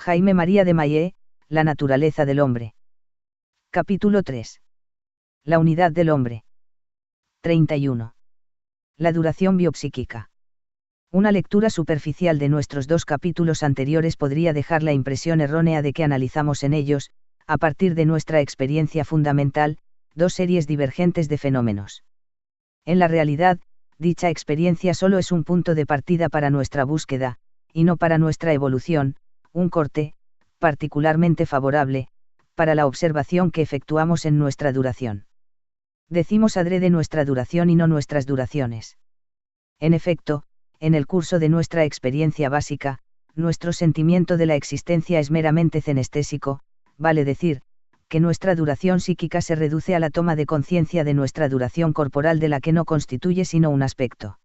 Jaime María de Mayé, La naturaleza del hombre. Capítulo 3. La unidad del hombre. 31. La duración biopsíquica. Una lectura superficial de nuestros dos capítulos anteriores podría dejar la impresión errónea de que analizamos en ellos, a partir de nuestra experiencia fundamental, dos series divergentes de fenómenos. En la realidad, dicha experiencia solo es un punto de partida para nuestra búsqueda, y no para nuestra evolución, un corte, particularmente favorable, para la observación que efectuamos en nuestra duración. Decimos adrede nuestra duración y no nuestras duraciones. En efecto, en el curso de nuestra experiencia básica, nuestro sentimiento de la existencia es meramente cenestésico, vale decir, que nuestra duración psíquica se reduce a la toma de conciencia de nuestra duración corporal de la que no constituye sino un aspecto.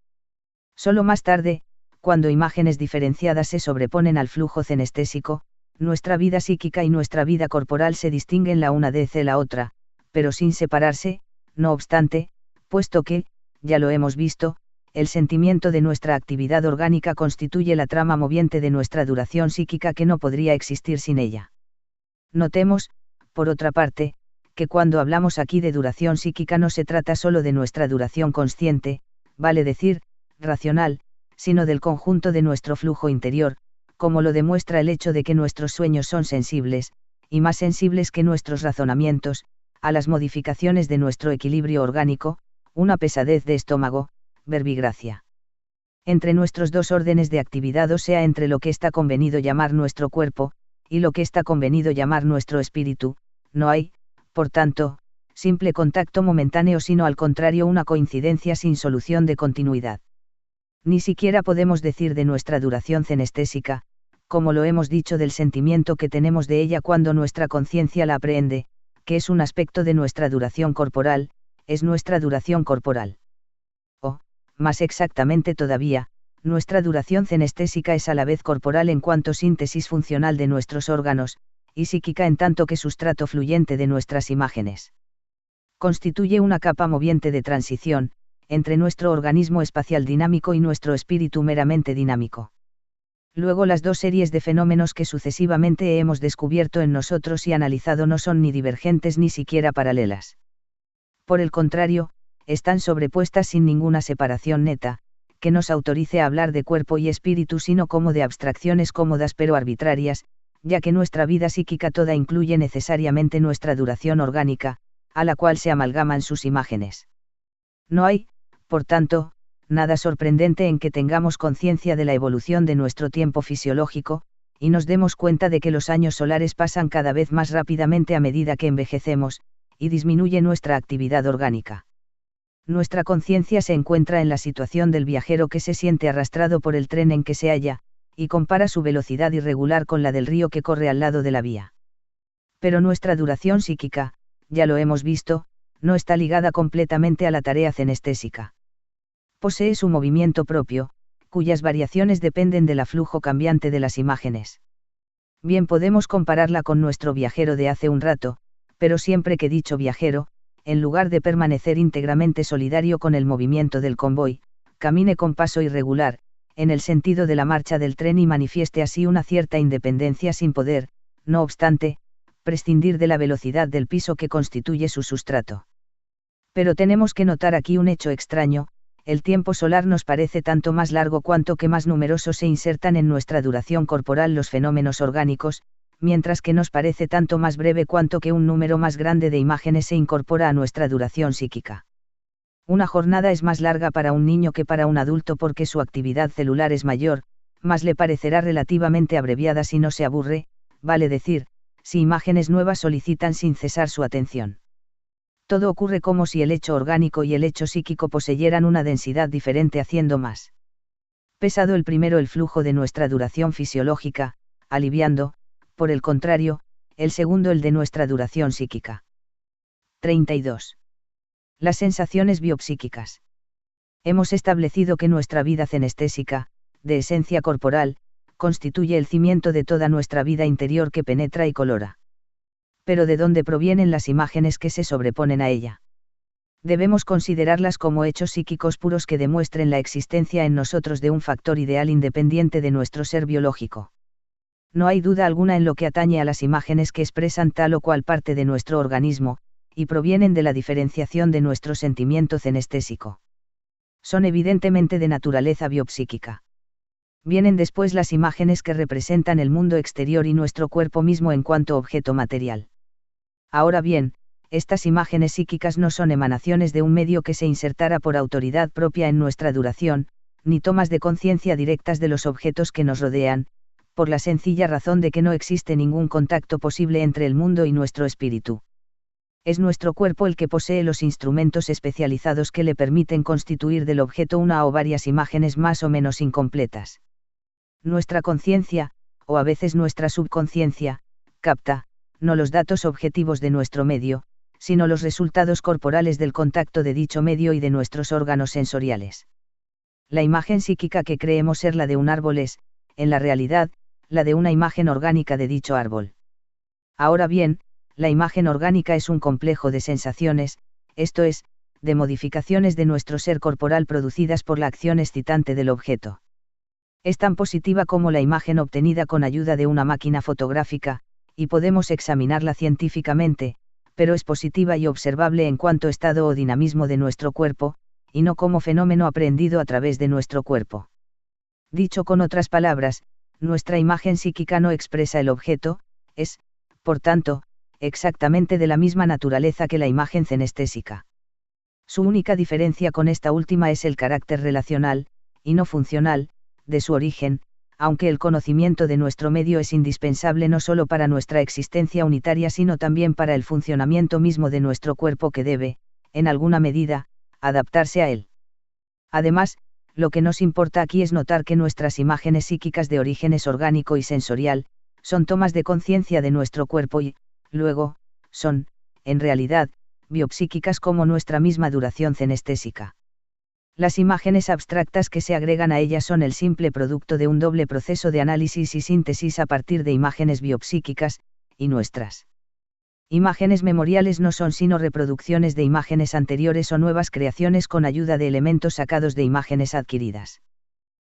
Solo más tarde, cuando imágenes diferenciadas se sobreponen al flujo cenestésico, nuestra vida psíquica y nuestra vida corporal se distinguen la una de la otra, pero sin separarse, no obstante, puesto que, ya lo hemos visto, el sentimiento de nuestra actividad orgánica constituye la trama moviente de nuestra duración psíquica que no podría existir sin ella. Notemos, por otra parte, que cuando hablamos aquí de duración psíquica no se trata solo de nuestra duración consciente, vale decir, racional, sino del conjunto de nuestro flujo interior, como lo demuestra el hecho de que nuestros sueños son sensibles, y más sensibles que nuestros razonamientos, a las modificaciones de nuestro equilibrio orgánico, una pesadez de estómago, verbigracia. Entre nuestros dos órdenes de actividad, o sea, entre lo que está convenido llamar nuestro cuerpo, y lo que está convenido llamar nuestro espíritu, no hay, por tanto, simple contacto momentáneo, sino al contrario una coincidencia sin solución de continuidad. Ni siquiera podemos decir de nuestra duración cenestésica, como lo hemos dicho del sentimiento que tenemos de ella cuando nuestra conciencia la aprehende, que es un aspecto de nuestra duración corporal, es nuestra duración corporal. O, más exactamente todavía, nuestra duración cenestésica es a la vez corporal en cuanto síntesis funcional de nuestros órganos, y psíquica en tanto que sustrato fluyente de nuestras imágenes. Constituye una capa moviente de transición, entre nuestro organismo espacial dinámico y nuestro espíritu meramente dinámico. Luego las dos series de fenómenos que sucesivamente hemos descubierto en nosotros y analizado no son ni divergentes ni siquiera paralelas. Por el contrario, están sobrepuestas sin ninguna separación neta, que nos autorice a hablar de cuerpo y espíritu sino como de abstracciones cómodas pero arbitrarias, ya que nuestra vida psíquica toda incluye necesariamente nuestra duración orgánica, a la cual se amalgaman sus imágenes. No hay, por tanto, nada sorprendente en que tengamos conciencia de la evolución de nuestro tiempo fisiológico, y nos demos cuenta de que los años solares pasan cada vez más rápidamente a medida que envejecemos, y disminuye nuestra actividad orgánica. Nuestra conciencia se encuentra en la situación del viajero que se siente arrastrado por el tren en que se halla, y compara su velocidad irregular con la del río que corre al lado de la vía. Pero nuestra duración psíquica, ya lo hemos visto, no está ligada completamente a la tarea cenestésica. Posee su movimiento propio, cuyas variaciones dependen del aflujo cambiante de las imágenes. Bien podemos compararla con nuestro viajero de hace un rato, pero siempre que dicho viajero, en lugar de permanecer íntegramente solidario con el movimiento del convoy, camine con paso irregular, en el sentido de la marcha del tren y manifieste así una cierta independencia sin poder, no obstante, prescindir de la velocidad del piso que constituye su sustrato. Pero tenemos que notar aquí un hecho extraño: el tiempo solar nos parece tanto más largo cuanto que más numerosos se insertan en nuestra duración corporal los fenómenos orgánicos, mientras que nos parece tanto más breve cuanto que un número más grande de imágenes se incorpora a nuestra duración psíquica. Una jornada es más larga para un niño que para un adulto porque su actividad celular es mayor, mas le parecerá relativamente abreviada si no se aburre, vale decir, si imágenes nuevas solicitan sin cesar su atención. Todo ocurre como si el hecho orgánico y el hecho psíquico poseyeran una densidad diferente, haciendo más pesado el primero el flujo de nuestra duración fisiológica, aliviando, por el contrario, el segundo el de nuestra duración psíquica. 32. Las sensaciones biopsíquicas. Hemos establecido que nuestra vida cenestésica, de esencia corporal, constituye el cimiento de toda nuestra vida interior que penetra y colora. Pero ¿de dónde provienen las imágenes que se sobreponen a ella? Debemos considerarlas como hechos psíquicos puros que demuestren la existencia en nosotros de un factor ideal independiente de nuestro ser biológico. No hay duda alguna en lo que atañe a las imágenes que expresan tal o cual parte de nuestro organismo, y provienen de la diferenciación de nuestro sentimiento cenestésico. Son evidentemente de naturaleza biopsíquica. Vienen después las imágenes que representan el mundo exterior y nuestro cuerpo mismo en cuanto objeto material. Ahora bien, estas imágenes psíquicas no son emanaciones de un medio que se insertara por autoridad propia en nuestra duración, ni tomas de conciencia directas de los objetos que nos rodean, por la sencilla razón de que no existe ningún contacto posible entre el mundo y nuestro espíritu. Es nuestro cuerpo el que posee los instrumentos especializados que le permiten constituir del objeto una o varias imágenes más o menos incompletas. Nuestra conciencia, o a veces nuestra subconsciencia, capta, no los datos objetivos de nuestro medio, sino los resultados corporales del contacto de dicho medio y de nuestros órganos sensoriales. La imagen psíquica que creemos ser la de un árbol es, en la realidad, la de una imagen orgánica de dicho árbol. Ahora bien, la imagen orgánica es un complejo de sensaciones, esto es, de modificaciones de nuestro ser corporal producidas por la acción excitante del objeto. Es tan positiva como la imagen obtenida con ayuda de una máquina fotográfica, y podemos examinarla científicamente, pero es positiva y observable en cuanto estado o dinamismo de nuestro cuerpo, y no como fenómeno aprehendido a través de nuestro cuerpo. Dicho con otras palabras, nuestra imagen psíquica no expresa el objeto, es, por tanto, exactamente de la misma naturaleza que la imagen cenestésica. Su única diferencia con esta última es el carácter relacional, y no funcional, de su origen, aunque el conocimiento de nuestro medio es indispensable no solo para nuestra existencia unitaria sino también para el funcionamiento mismo de nuestro cuerpo que debe, en alguna medida, adaptarse a él. Además, lo que nos importa aquí es notar que nuestras imágenes psíquicas de orígenes orgánico y sensorial, son tomas de conciencia de nuestro cuerpo y, luego, son, en realidad, biopsíquicas como nuestra misma duración cenestésica. Las imágenes abstractas que se agregan a ellas son el simple producto de un doble proceso de análisis y síntesis a partir de imágenes biopsíquicas, y nuestras imágenes memoriales no son sino reproducciones de imágenes anteriores o nuevas creaciones con ayuda de elementos sacados de imágenes adquiridas.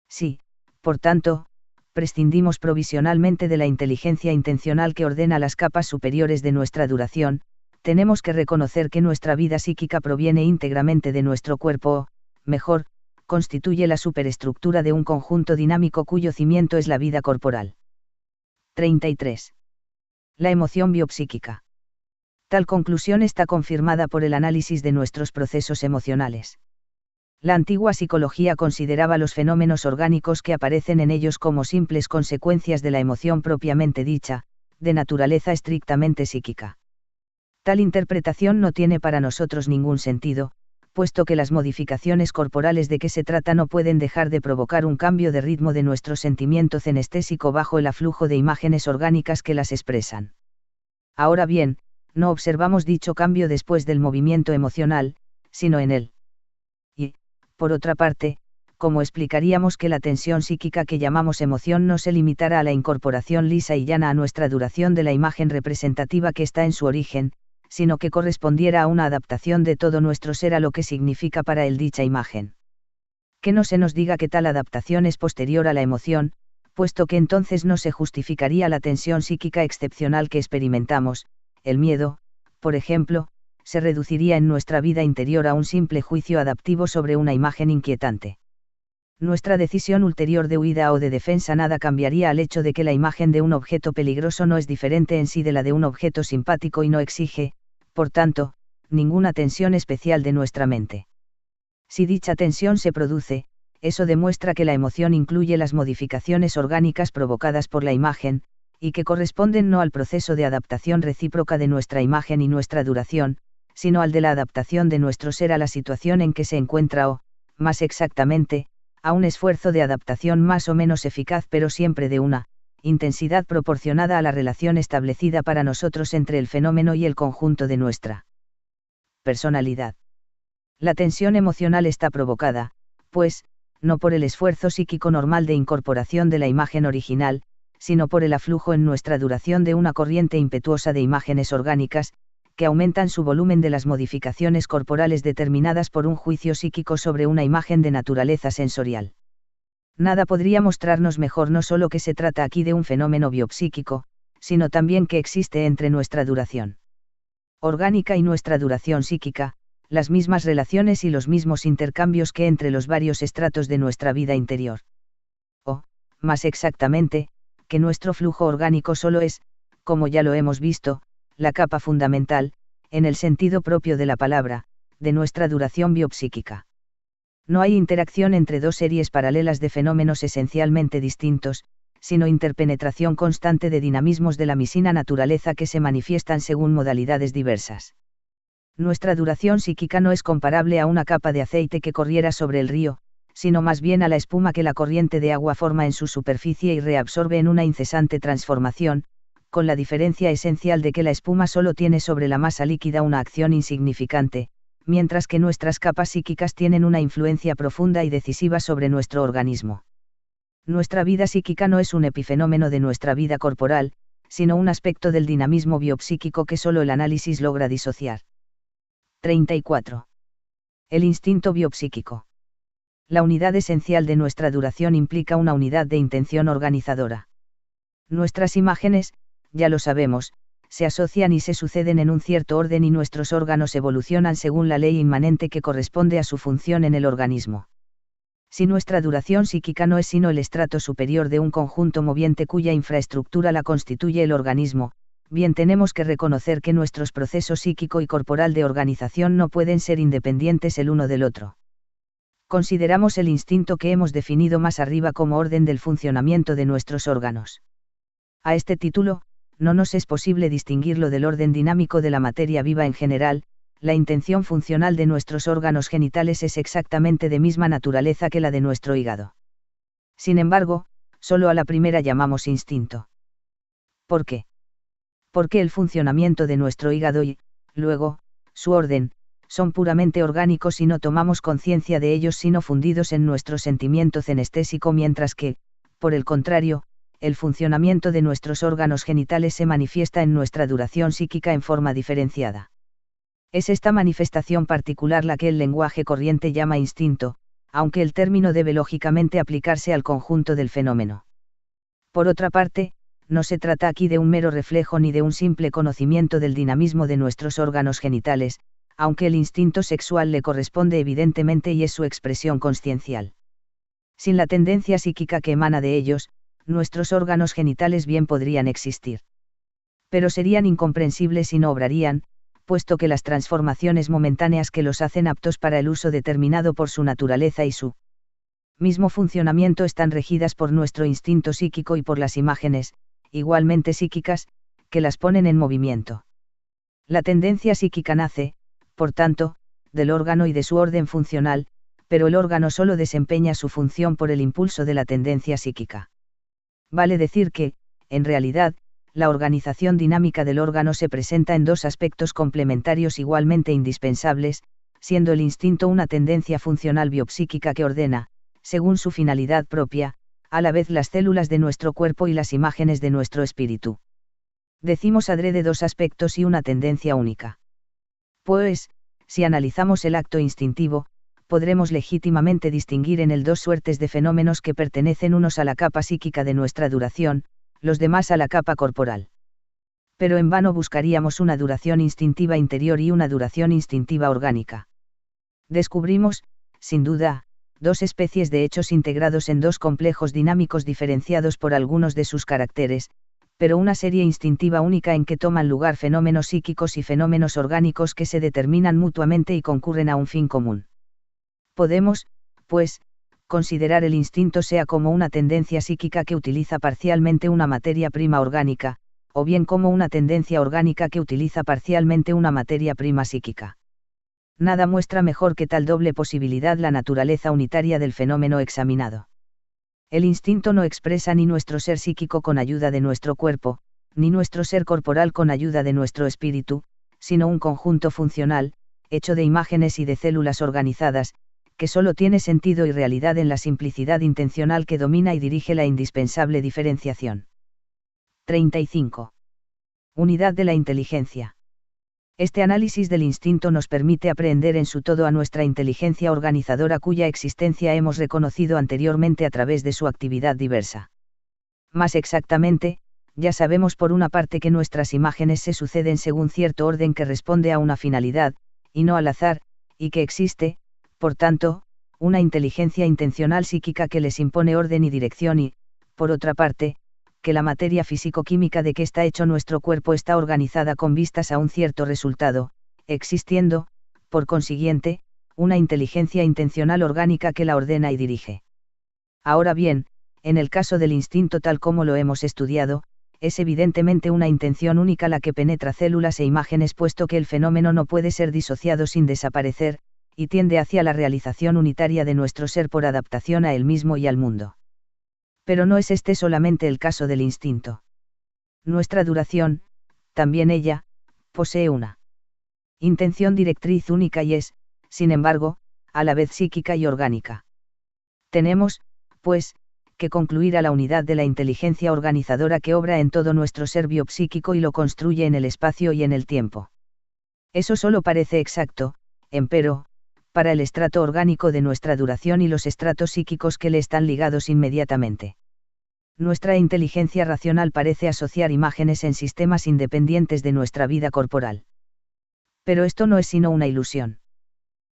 Sí, por tanto, prescindimos provisionalmente de la inteligencia intencional que ordena las capas superiores de nuestra duración, tenemos que reconocer que nuestra vida psíquica proviene íntegramente de nuestro cuerpo o, mejor, constituye la superestructura de un conjunto dinámico cuyo cimiento es la vida corporal. 33. La emoción biopsíquica. Tal conclusión está confirmada por el análisis de nuestros procesos emocionales. La antigua psicología consideraba los fenómenos orgánicos que aparecen en ellos como simples consecuencias de la emoción propiamente dicha, de naturaleza estrictamente psíquica. Tal interpretación no tiene para nosotros ningún sentido, puesto que las modificaciones corporales de que se trata no pueden dejar de provocar un cambio de ritmo de nuestro sentimiento cenestésico bajo el aflujo de imágenes orgánicas que las expresan. Ahora bien, no observamos dicho cambio después del movimiento emocional, sino en él. Y, por otra parte, ¿cómo explicaríamos que la tensión psíquica que llamamos emoción no se limitara a la incorporación lisa y llana a nuestra duración de la imagen representativa que está en su origen, sino que correspondiera a una adaptación de todo nuestro ser a lo que significa para él dicha imagen? Que no se nos diga que tal adaptación es posterior a la emoción, puesto que entonces no se justificaría la tensión psíquica excepcional que experimentamos. El miedo, por ejemplo, se reduciría en nuestra vida interior a un simple juicio adaptivo sobre una imagen inquietante. Nuestra decisión ulterior de huida o de defensa nada cambiaría al hecho de que la imagen de un objeto peligroso no es diferente en sí de la de un objeto simpático y no exige, por tanto, ninguna tensión especial de nuestra mente. Si dicha tensión se produce, eso demuestra que la emoción incluye las modificaciones orgánicas provocadas por la imagen, y que corresponden no al proceso de adaptación recíproca de nuestra imagen y nuestra duración, sino al de la adaptación de nuestro ser a la situación en que se encuentra o, más exactamente, a un esfuerzo de adaptación más o menos eficaz pero siempre de una intensidad proporcionada a la relación establecida para nosotros entre el fenómeno y el conjunto de nuestra personalidad. La tensión emocional está provocada, pues, no por el esfuerzo psíquico normal de incorporación de la imagen original, sino por el aflujo en nuestra duración de una corriente impetuosa de imágenes orgánicas, que aumentan su volumen de las modificaciones corporales determinadas por un juicio psíquico sobre una imagen de naturaleza sensorial. Nada podría mostrarnos mejor no solo que se trata aquí de un fenómeno biopsíquico, sino también que existe entre nuestra duración orgánica y nuestra duración psíquica, las mismas relaciones y los mismos intercambios que entre los varios estratos de nuestra vida interior. O, más exactamente, que nuestro flujo orgánico solo es, como ya lo hemos visto, la capa fundamental, en el sentido propio de la palabra, de nuestra duración biopsíquica. No hay interacción entre dos series paralelas de fenómenos esencialmente distintos, sino interpenetración constante de dinamismos de la misma naturaleza que se manifiestan según modalidades diversas. Nuestra duración psíquica no es comparable a una capa de aceite que corriera sobre el río, sino más bien a la espuma que la corriente de agua forma en su superficie y reabsorbe en una incesante transformación, con la diferencia esencial de que la espuma solo tiene sobre la masa líquida una acción insignificante, mientras que nuestras capas psíquicas tienen una influencia profunda y decisiva sobre nuestro organismo. Nuestra vida psíquica no es un epifenómeno de nuestra vida corporal, sino un aspecto del dinamismo biopsíquico que solo el análisis logra disociar. 34. El instinto biopsíquico. La unidad esencial de nuestra duración implica una unidad de intención organizadora. Nuestras imágenes, ya lo sabemos, se asocian y se suceden en un cierto orden y nuestros órganos evolucionan según la ley inmanente que corresponde a su función en el organismo. Si nuestra duración psíquica no es sino el estrato superior de un conjunto moviente cuya infraestructura la constituye el organismo, bien tenemos que reconocer que nuestros procesos psíquico y corporal de organización no pueden ser independientes el uno del otro. Consideramos el instinto que hemos definido más arriba como orden del funcionamiento de nuestros órganos. A este título, no nos es posible distinguirlo del orden dinámico de la materia viva en general. La intención funcional de nuestros órganos genitales es exactamente de misma naturaleza que la de nuestro hígado. Sin embargo, solo a la primera llamamos instinto. ¿Por qué? Porque el funcionamiento de nuestro hígado y, luego, su orden, son puramente orgánicos y no tomamos conciencia de ellos sino fundidos en nuestro sentimiento cenestésico, mientras que, por el contrario, el funcionamiento de nuestros órganos genitales se manifiesta en nuestra duración psíquica en forma diferenciada. Es esta manifestación particular la que el lenguaje corriente llama instinto, aunque el término debe lógicamente aplicarse al conjunto del fenómeno. Por otra parte, no se trata aquí de un mero reflejo ni de un simple conocimiento del dinamismo de nuestros órganos genitales, aunque el instinto sexual le corresponde evidentemente y es su expresión consciencial. Sin la tendencia psíquica que emana de ellos, nuestros órganos genitales bien podrían existir. Pero serían incomprensibles y no obrarían, puesto que las transformaciones momentáneas que los hacen aptos para el uso determinado por su naturaleza y su mismo funcionamiento están regidas por nuestro instinto psíquico y por las imágenes, igualmente psíquicas, que las ponen en movimiento. La tendencia psíquica nace, por tanto, del órgano y de su orden funcional, pero el órgano solo desempeña su función por el impulso de la tendencia psíquica. Vale decir que, en realidad, la organización dinámica del órgano se presenta en dos aspectos complementarios igualmente indispensables, siendo el instinto una tendencia funcional biopsíquica que ordena, según su finalidad propia, a la vez las células de nuestro cuerpo y las imágenes de nuestro espíritu. Decimos adrede dos aspectos y una tendencia única. Pues, si analizamos el acto instintivo, podremos legítimamente distinguir en él dos suertes de fenómenos que pertenecen unos a la capa psíquica de nuestra duración, los demás a la capa corporal. Pero en vano buscaríamos una duración instintiva interior y una duración instintiva orgánica. Descubrimos, sin duda, dos especies de hechos integrados en dos complejos dinámicos diferenciados por algunos de sus caracteres, pero una serie instintiva única en que toman lugar fenómenos psíquicos y fenómenos orgánicos que se determinan mutuamente y concurren a un fin común. Podemos, pues, considerar el instinto sea como una tendencia psíquica que utiliza parcialmente una materia prima orgánica, o bien como una tendencia orgánica que utiliza parcialmente una materia prima psíquica. Nada muestra mejor que tal doble posibilidad la naturaleza unitaria del fenómeno examinado. El instinto no expresa ni nuestro ser psíquico con ayuda de nuestro cuerpo, ni nuestro ser corporal con ayuda de nuestro espíritu, sino un conjunto funcional, hecho de imágenes y de células organizadas, que solo tiene sentido y realidad en la simplicidad intencional que domina y dirige la indispensable diferenciación. 35. Unidad de la inteligencia. Este análisis del instinto nos permite aprehender en su todo a nuestra inteligencia organizadora cuya existencia hemos reconocido anteriormente a través de su actividad diversa. Más exactamente, ya sabemos por una parte que nuestras imágenes se suceden según cierto orden que responde a una finalidad, y no al azar, y que existe, por tanto, una inteligencia intencional psíquica que les impone orden y dirección y, por otra parte, que la materia físico-química de que está hecho nuestro cuerpo está organizada con vistas a un cierto resultado, existiendo, por consiguiente, una inteligencia intencional orgánica que la ordena y dirige. Ahora bien, en el caso del instinto tal como lo hemos estudiado, es evidentemente una intención única la que penetra células e imágenes puesto que el fenómeno no puede ser disociado sin desaparecer, y tiende hacia la realización unitaria de nuestro ser por adaptación a él mismo y al mundo. Pero no es este solamente el caso del instinto. Nuestra duración, también ella, posee una intención directriz única y es, sin embargo, a la vez psíquica y orgánica. Tenemos, pues, que concluir a la unidad de la inteligencia organizadora que obra en todo nuestro ser biopsíquico y lo construye en el espacio y en el tiempo. Eso solo parece exacto, empero, para el estrato orgánico de nuestra duración y los estratos psíquicos que le están ligados inmediatamente. Nuestra inteligencia racional parece asociar imágenes en sistemas independientes de nuestra vida corporal. Pero esto no es sino una ilusión.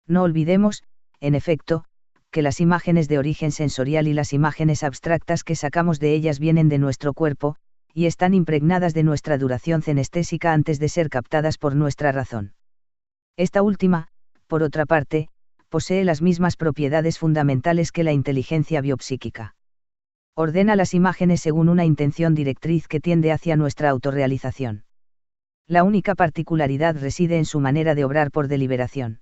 No olvidemos, en efecto, que las imágenes de origen sensorial y las imágenes abstractas que sacamos de ellas vienen de nuestro cuerpo, y están impregnadas de nuestra duración cenestésica antes de ser captadas por nuestra razón. Esta última, por otra parte, posee las mismas propiedades fundamentales que la inteligencia biopsíquica. Ordena las imágenes según una intención directriz que tiende hacia nuestra autorrealización. La única particularidad reside en su manera de obrar por deliberación.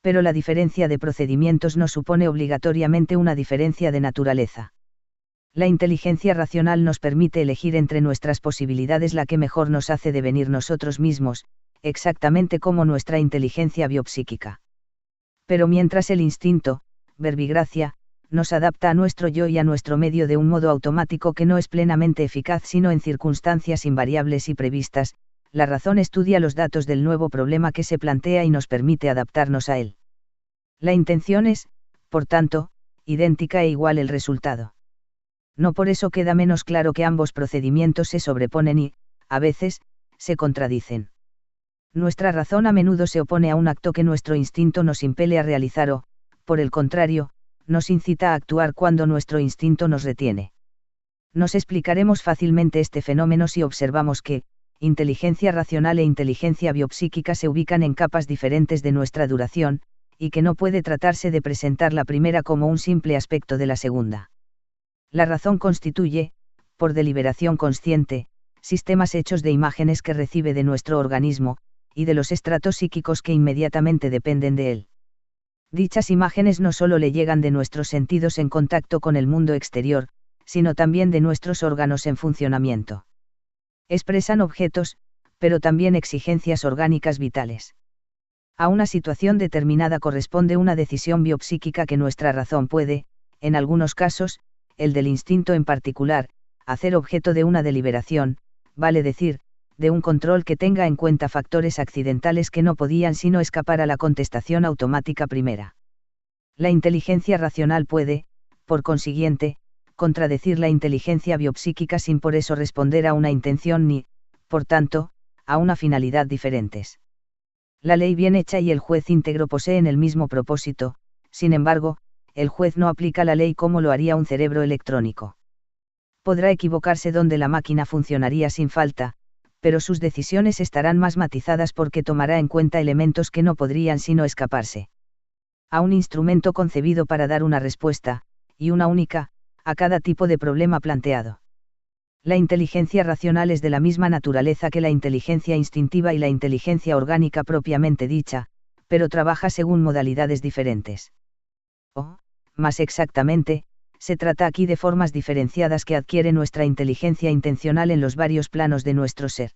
Pero la diferencia de procedimientos no supone obligatoriamente una diferencia de naturaleza. La inteligencia racional nos permite elegir entre nuestras posibilidades la que mejor nos hace devenir nosotros mismos, exactamente como nuestra inteligencia biopsíquica. Pero mientras el instinto, verbigracia, nos adapta a nuestro yo y a nuestro medio de un modo automático que no es plenamente eficaz sino en circunstancias invariables y previstas, la razón estudia los datos del nuevo problema que se plantea y nos permite adaptarnos a él. La intención es, por tanto, idéntica e igual el resultado. No por eso queda menos claro que ambos procedimientos se sobreponen y, a veces, se contradicen. Nuestra razón a menudo se opone a un acto que nuestro instinto nos impele a realizar o, por el contrario, nos incita a actuar cuando nuestro instinto nos retiene. Nos explicaremos fácilmente este fenómeno si observamos que, inteligencia racional e inteligencia biopsíquica se ubican en capas diferentes de nuestra duración, y que no puede tratarse de presentar la primera como un simple aspecto de la segunda. La razón constituye, por deliberación consciente, sistemas hechos de imágenes que recibe de nuestro organismo, y de los estratos psíquicos que inmediatamente dependen de él. Dichas imágenes no solo le llegan de nuestros sentidos en contacto con el mundo exterior, sino también de nuestros órganos en funcionamiento. Expresan objetos, pero también exigencias orgánicas vitales. A una situación determinada corresponde una decisión biopsíquica que nuestra razón puede, en algunos casos, el del instinto en particular, hacer objeto de una deliberación, vale decir, de un control que tenga en cuenta factores accidentales que no podían sino escapar a la contestación automática primera. La inteligencia racional puede, por consiguiente, contradecir la inteligencia biopsíquica sin por eso responder a una intención ni, por tanto, a una finalidad diferentes. La ley bien hecha y el juez íntegro poseen el mismo propósito, sin embargo, el juez no aplica la ley como lo haría un cerebro electrónico. Podrá equivocarse donde la máquina funcionaría sin falta, pero sus decisiones estarán más matizadas porque tomará en cuenta elementos que no podrían sino escaparse a un instrumento concebido para dar una respuesta, y una única, a cada tipo de problema planteado. La inteligencia racional es de la misma naturaleza que la inteligencia instintiva y la inteligencia orgánica propiamente dicha, pero trabaja según modalidades diferentes. O, más exactamente, se trata aquí de formas diferenciadas que adquiere nuestra inteligencia intencional en los varios planos de nuestro ser.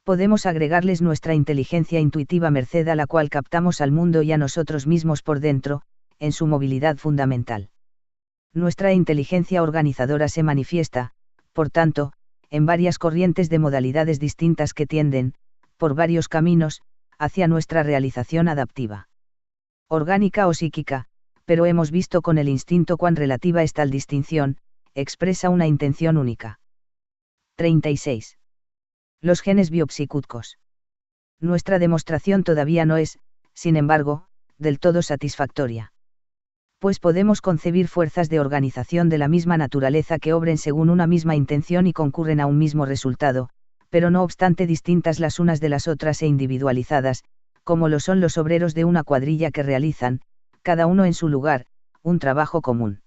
Podemos agregarles nuestra inteligencia intuitiva merced a la cual captamos al mundo y a nosotros mismos por dentro, en su movilidad fundamental. Nuestra inteligencia organizadora se manifiesta, por tanto, en varias corrientes de modalidades distintas que tienden, por varios caminos, hacia nuestra realización adaptiva. Orgánica o psíquica, pero hemos visto con el instinto cuán relativa es tal distinción, expresa una intención única. 36. Los genes biopsicúticos. Nuestra demostración todavía no es, sin embargo, del todo satisfactoria. Pues podemos concebir fuerzas de organización de la misma naturaleza que obren según una misma intención y concurren a un mismo resultado, pero no obstante distintas las unas de las otras e individualizadas, como lo son los obreros de una cuadrilla que realizan, cada uno en su lugar, un trabajo común.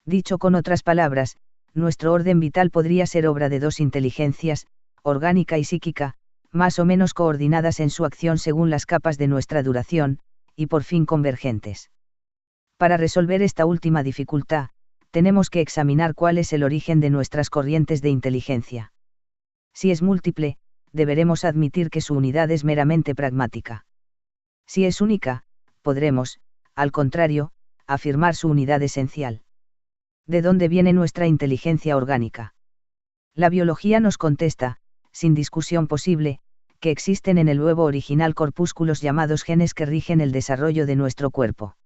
Dicho con otras palabras, nuestro orden vital podría ser obra de dos inteligencias, orgánica y psíquica, más o menos coordinadas en su acción según las capas de nuestra duración, y por fin convergentes. Para resolver esta última dificultad, tenemos que examinar cuál es el origen de nuestras corrientes de inteligencia. Si es múltiple, deberemos admitir que su unidad es meramente pragmática. Si es única, podremos, al contrario, afirmar su unidad esencial. ¿De dónde viene nuestra inteligencia orgánica? La biología nos contesta, sin discusión posible, que existen en el huevo original corpúsculos llamados genes que rigen el desarrollo de nuestro cuerpo.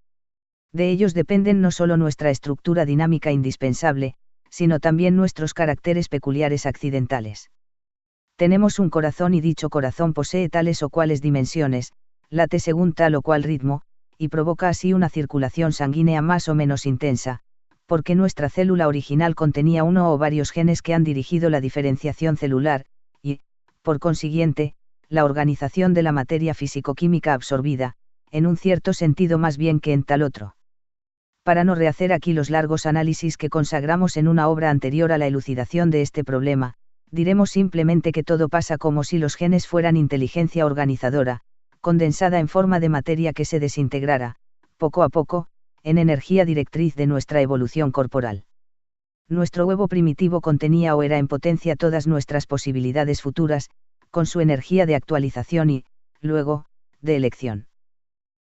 De ellos dependen no solo nuestra estructura dinámica indispensable, sino también nuestros caracteres peculiares accidentales. Tenemos un corazón y dicho corazón posee tales o cuales dimensiones, late según tal o cual ritmo, y provoca así una circulación sanguínea más o menos intensa, porque nuestra célula original contenía uno o varios genes que han dirigido la diferenciación celular, y, por consiguiente, la organización de la materia físico-química absorbida, en un cierto sentido más bien que en tal otro. Para no rehacer aquí los largos análisis que consagramos en una obra anterior a la elucidación de este problema, diremos simplemente que todo pasa como si los genes fueran inteligencia organizadora, condensada en forma de materia que se desintegrara, poco a poco, en energía directriz de nuestra evolución corporal. Nuestro huevo primitivo contenía o era en potencia todas nuestras posibilidades futuras, con su energía de actualización y, luego, de elección.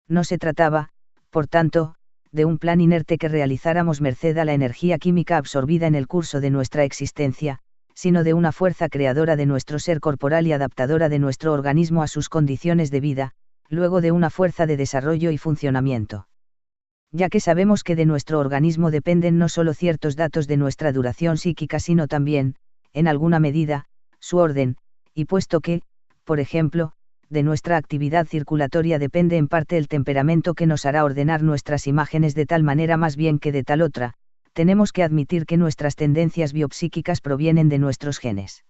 No se trataba, por tanto, de un plan inerte que realizáramos merced a la energía química absorbida en el curso de nuestra existencia, sino de una fuerza creadora de nuestro ser corporal y adaptadora de nuestro organismo a sus condiciones de vida, luego de una fuerza de desarrollo y funcionamiento. Ya que sabemos que de nuestro organismo dependen no solo ciertos datos de nuestra duración psíquica sino también, en alguna medida, su orden, y puesto que, por ejemplo, de nuestra actividad circulatoria depende en parte el temperamento que nos hará ordenar nuestras imágenes de tal manera más bien que de tal otra, tenemos que admitir que nuestras tendencias biopsíquicas provienen de nuestros genes.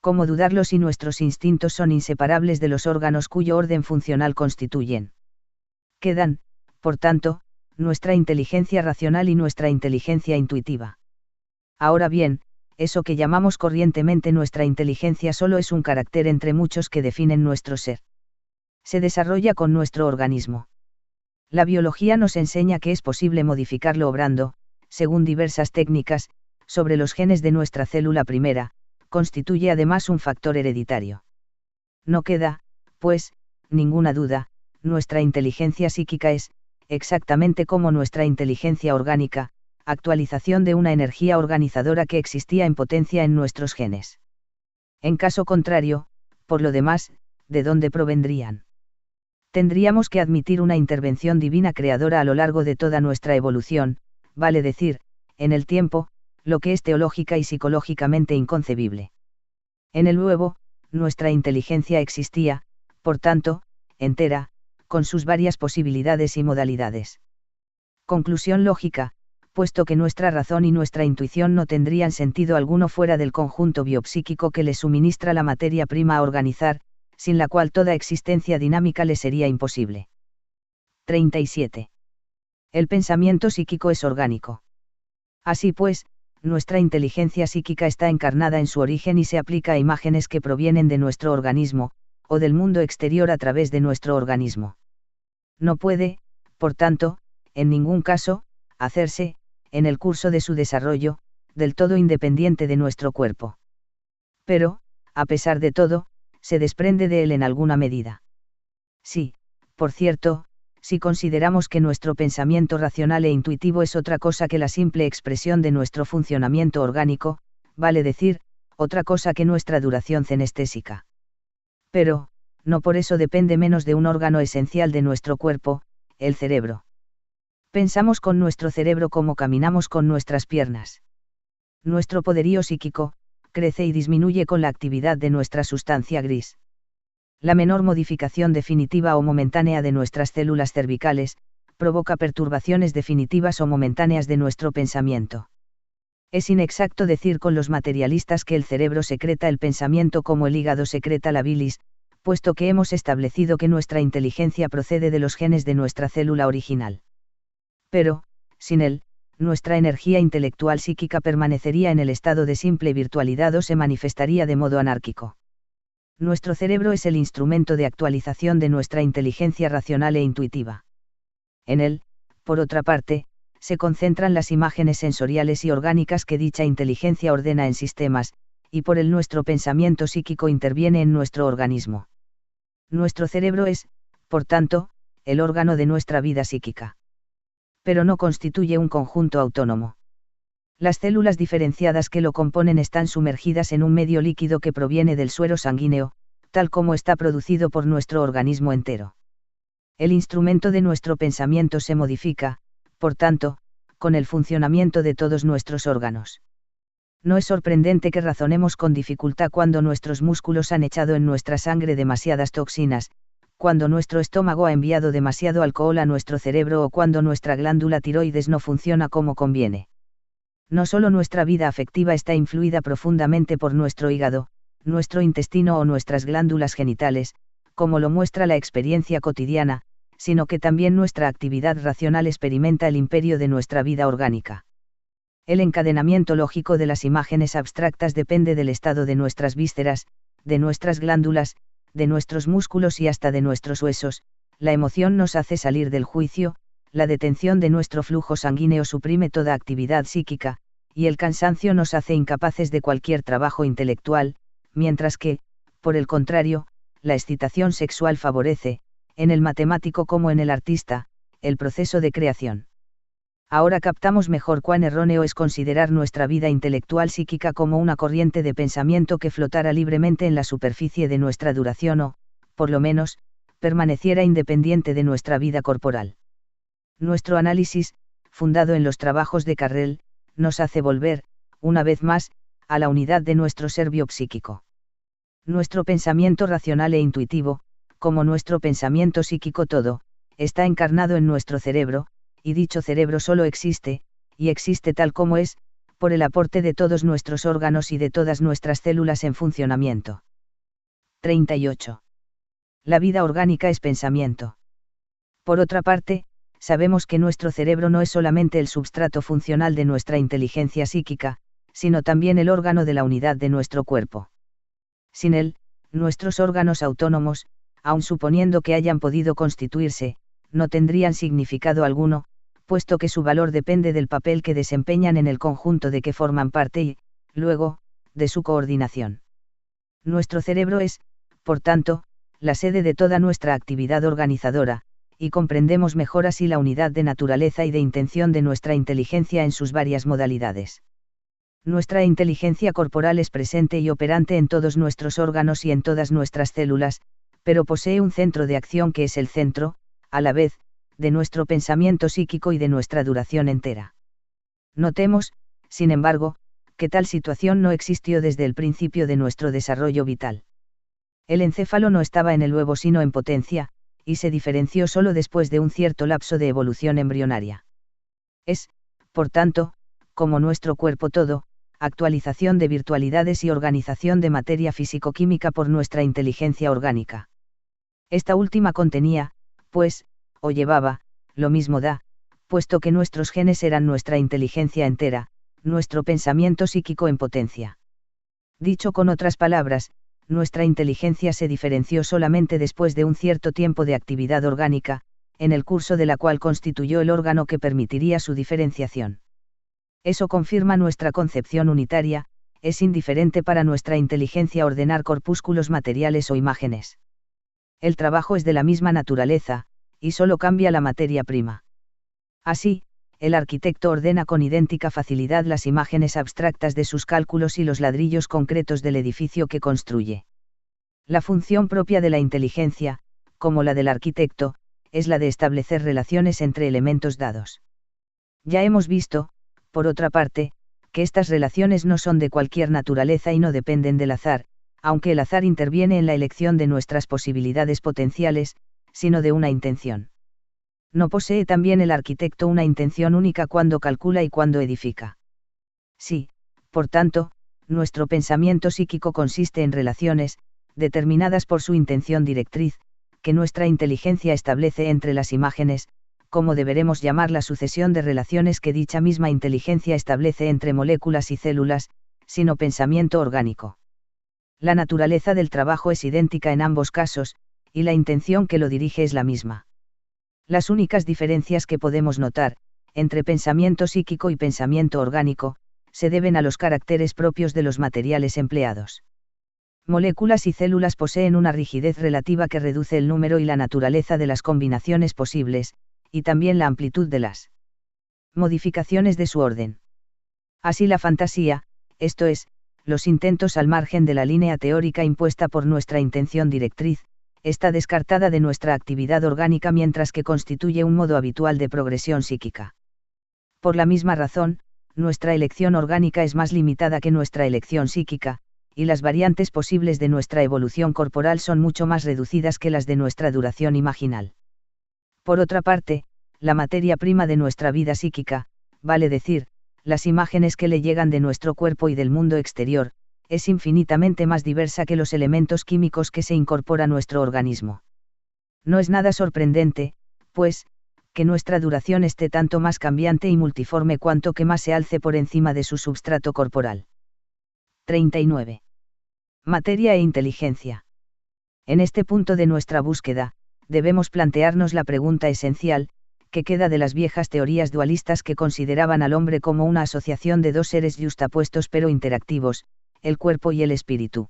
¿Cómo dudarlo si nuestros instintos son inseparables de los órganos cuyo orden funcional constituyen? Quedan, por tanto, nuestra inteligencia racional y nuestra inteligencia intuitiva. Ahora bien, eso que llamamos corrientemente nuestra inteligencia solo es un carácter entre muchos que definen nuestro ser. Se desarrolla con nuestro organismo. La biología nos enseña que es posible modificarlo obrando, según diversas técnicas, sobre los genes de nuestra célula primera, constituye además un factor hereditario. No queda, pues, ninguna duda, nuestra inteligencia psíquica es, exactamente como nuestra inteligencia orgánica, actualización de una energía organizadora que existía en potencia en nuestros genes. En caso contrario, por lo demás, ¿de dónde provendrían? Tendríamos que admitir una intervención divina creadora a lo largo de toda nuestra evolución, vale decir, en el tiempo, lo que es teológica y psicológicamente inconcebible. En el huevo, nuestra inteligencia existía, por tanto, entera, con sus varias posibilidades y modalidades. Conclusión lógica, puesto que nuestra razón y nuestra intuición no tendrían sentido alguno fuera del conjunto biopsíquico que les suministra la materia prima a organizar, sin la cual toda existencia dinámica le sería imposible. 37. El pensamiento psíquico es orgánico. Así pues, nuestra inteligencia psíquica está encarnada en su origen y se aplica a imágenes que provienen de nuestro organismo, o del mundo exterior a través de nuestro organismo. No puede, por tanto, en ningún caso, hacerse, en el curso de su desarrollo, del todo independiente de nuestro cuerpo. Pero, a pesar de todo, se desprende de él en alguna medida. Sí, por cierto, si consideramos que nuestro pensamiento racional e intuitivo es otra cosa que la simple expresión de nuestro funcionamiento orgánico, vale decir, otra cosa que nuestra duración cenestésica. Pero, no por eso depende menos de un órgano esencial de nuestro cuerpo, el cerebro. Pensamos con nuestro cerebro como caminamos con nuestras piernas. Nuestro poderío psíquico crece y disminuye con la actividad de nuestra sustancia gris. La menor modificación definitiva o momentánea de nuestras células cervicales provoca perturbaciones definitivas o momentáneas de nuestro pensamiento. Es inexacto decir con los materialistas que el cerebro secreta el pensamiento como el hígado secreta la bilis, puesto que hemos establecido que nuestra inteligencia procede de los genes de nuestra célula original. Pero, sin él, nuestra energía intelectual psíquica permanecería en el estado de simple virtualidad o se manifestaría de modo anárquico. Nuestro cerebro es el instrumento de actualización de nuestra inteligencia racional e intuitiva. En él, por otra parte, se concentran las imágenes sensoriales y orgánicas que dicha inteligencia ordena en sistemas, y por él nuestro pensamiento psíquico interviene en nuestro organismo. Nuestro cerebro es, por tanto, el órgano de nuestra vida psíquica. Pero no constituye un conjunto autónomo. Las células diferenciadas que lo componen están sumergidas en un medio líquido que proviene del suero sanguíneo, tal como está producido por nuestro organismo entero. El instrumento de nuestro pensamiento se modifica, por tanto, con el funcionamiento de todos nuestros órganos. No es sorprendente que razonemos con dificultad cuando nuestros músculos han echado en nuestra sangre demasiadas toxinas, cuando nuestro estómago ha enviado demasiado alcohol a nuestro cerebro o cuando nuestra glándula tiroides no funciona como conviene. No solo nuestra vida afectiva está influida profundamente por nuestro hígado, nuestro intestino o nuestras glándulas genitales, como lo muestra la experiencia cotidiana, sino que también nuestra actividad racional experimenta el imperio de nuestra vida orgánica. El encadenamiento lógico de las imágenes abstractas depende del estado de nuestras vísceras, de nuestras glándulas, de nuestros músculos y hasta de nuestros huesos. La emoción nos hace salir del juicio, la detención de nuestro flujo sanguíneo suprime toda actividad psíquica, y el cansancio nos hace incapaces de cualquier trabajo intelectual, mientras que, por el contrario, la excitación sexual favorece, en el matemático como en el artista, el proceso de creación. Ahora captamos mejor cuán erróneo es considerar nuestra vida intelectual psíquica como una corriente de pensamiento que flotara libremente en la superficie de nuestra duración o, por lo menos, permaneciera independiente de nuestra vida corporal. Nuestro análisis, fundado en los trabajos de Carrel, nos hace volver, una vez más, a la unidad de nuestro ser biopsíquico. Nuestro pensamiento racional e intuitivo, como nuestro pensamiento psíquico todo, está encarnado en nuestro cerebro, y dicho cerebro solo existe, y existe tal como es, por el aporte de todos nuestros órganos y de todas nuestras células en funcionamiento. 38. La vida orgánica es pensamiento. Por otra parte, sabemos que nuestro cerebro no es solamente el substrato funcional de nuestra inteligencia psíquica, sino también el órgano de la unidad de nuestro cuerpo. Sin él, nuestros órganos autónomos, aun suponiendo que hayan podido constituirse, no tendrían significado alguno, puesto que su valor depende del papel que desempeñan en el conjunto de que forman parte y, luego, de su coordinación. Nuestro cerebro es, por tanto, la sede de toda nuestra actividad organizadora, y comprendemos mejor así la unidad de naturaleza y de intención de nuestra inteligencia en sus varias modalidades. Nuestra inteligencia corporal es presente y operante en todos nuestros órganos y en todas nuestras células, pero posee un centro de acción que es el centro, a la vez, de nuestro pensamiento psíquico y de nuestra duración entera. Notemos, sin embargo, que tal situación no existió desde el principio de nuestro desarrollo vital. El encéfalo no estaba en el huevo sino en potencia, y se diferenció solo después de un cierto lapso de evolución embrionaria. Es, por tanto, como nuestro cuerpo todo, actualización de virtualidades y organización de materia físico-química por nuestra inteligencia orgánica. Esta última contenía, pues, o llevaba, lo mismo da, puesto que nuestros genes eran nuestra inteligencia entera, nuestro pensamiento psíquico en potencia. Dicho con otras palabras, nuestra inteligencia se diferenció solamente después de un cierto tiempo de actividad orgánica, en el curso de la cual constituyó el órgano que permitiría su diferenciación. Eso confirma nuestra concepción unitaria, es indiferente para nuestra inteligencia ordenar corpúsculos materiales o imágenes. El trabajo es de la misma naturaleza, y solo cambia la materia prima. Así, el arquitecto ordena con idéntica facilidad las imágenes abstractas de sus cálculos y los ladrillos concretos del edificio que construye. La función propia de la inteligencia, como la del arquitecto, es la de establecer relaciones entre elementos dados. Ya hemos visto, por otra parte, que estas relaciones no son de cualquier naturaleza y no dependen del azar, aunque el azar interviene en la elección de nuestras posibilidades potenciales, sino de una intención. ¿No posee también el arquitecto una intención única cuando calcula y cuando edifica? Sí, por tanto, nuestro pensamiento psíquico consiste en relaciones, determinadas por su intención directriz, que nuestra inteligencia establece entre las imágenes, como deberemos llamar la sucesión de relaciones que dicha misma inteligencia establece entre moléculas y células, sino pensamiento orgánico. La naturaleza del trabajo es idéntica en ambos casos, y la intención que lo dirige es la misma. Las únicas diferencias que podemos notar, entre pensamiento psíquico y pensamiento orgánico, se deben a los caracteres propios de los materiales empleados. Moléculas y células poseen una rigidez relativa que reduce el número y la naturaleza de las combinaciones posibles, y también la amplitud de las modificaciones de su orden. Así la fantasía, esto es, los intentos al margen de la línea teórica impuesta por nuestra intención directriz, está descartada de nuestra actividad orgánica mientras que constituye un modo habitual de progresión psíquica. Por la misma razón, nuestra elección orgánica es más limitada que nuestra elección psíquica, y las variantes posibles de nuestra evolución corporal son mucho más reducidas que las de nuestra duración imaginal. Por otra parte, la materia prima de nuestra vida psíquica, vale decir, las imágenes que le llegan de nuestro cuerpo y del mundo exterior, es infinitamente más diversa que los elementos químicos que se incorpora a nuestro organismo. No es nada sorprendente, pues, que nuestra duración esté tanto más cambiante y multiforme cuanto que más se alce por encima de su substrato corporal. 39. Materia e inteligencia. En este punto de nuestra búsqueda, debemos plantearnos la pregunta esencial, que queda de las viejas teorías dualistas que consideraban al hombre como una asociación de dos seres yuxtapuestos pero interactivos, el cuerpo y el espíritu.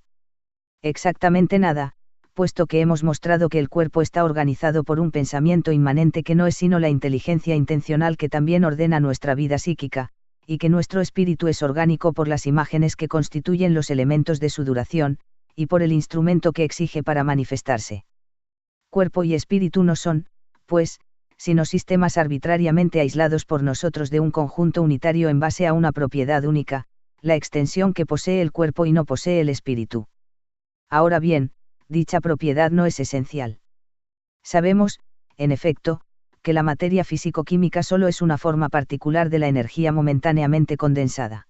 Exactamente nada, puesto que hemos mostrado que el cuerpo está organizado por un pensamiento inmanente que no es sino la inteligencia intencional que también ordena nuestra vida psíquica, y que nuestro espíritu es orgánico por las imágenes que constituyen los elementos de su duración, y por el instrumento que exige para manifestarse. Cuerpo y espíritu no son, pues, sino sistemas arbitrariamente aislados por nosotros de un conjunto unitario en base a una propiedad única, la extensión que posee el cuerpo y no posee el espíritu. Ahora bien, dicha propiedad no es esencial. Sabemos, en efecto, que la materia físico-química solo es una forma particular de la energía momentáneamente condensada.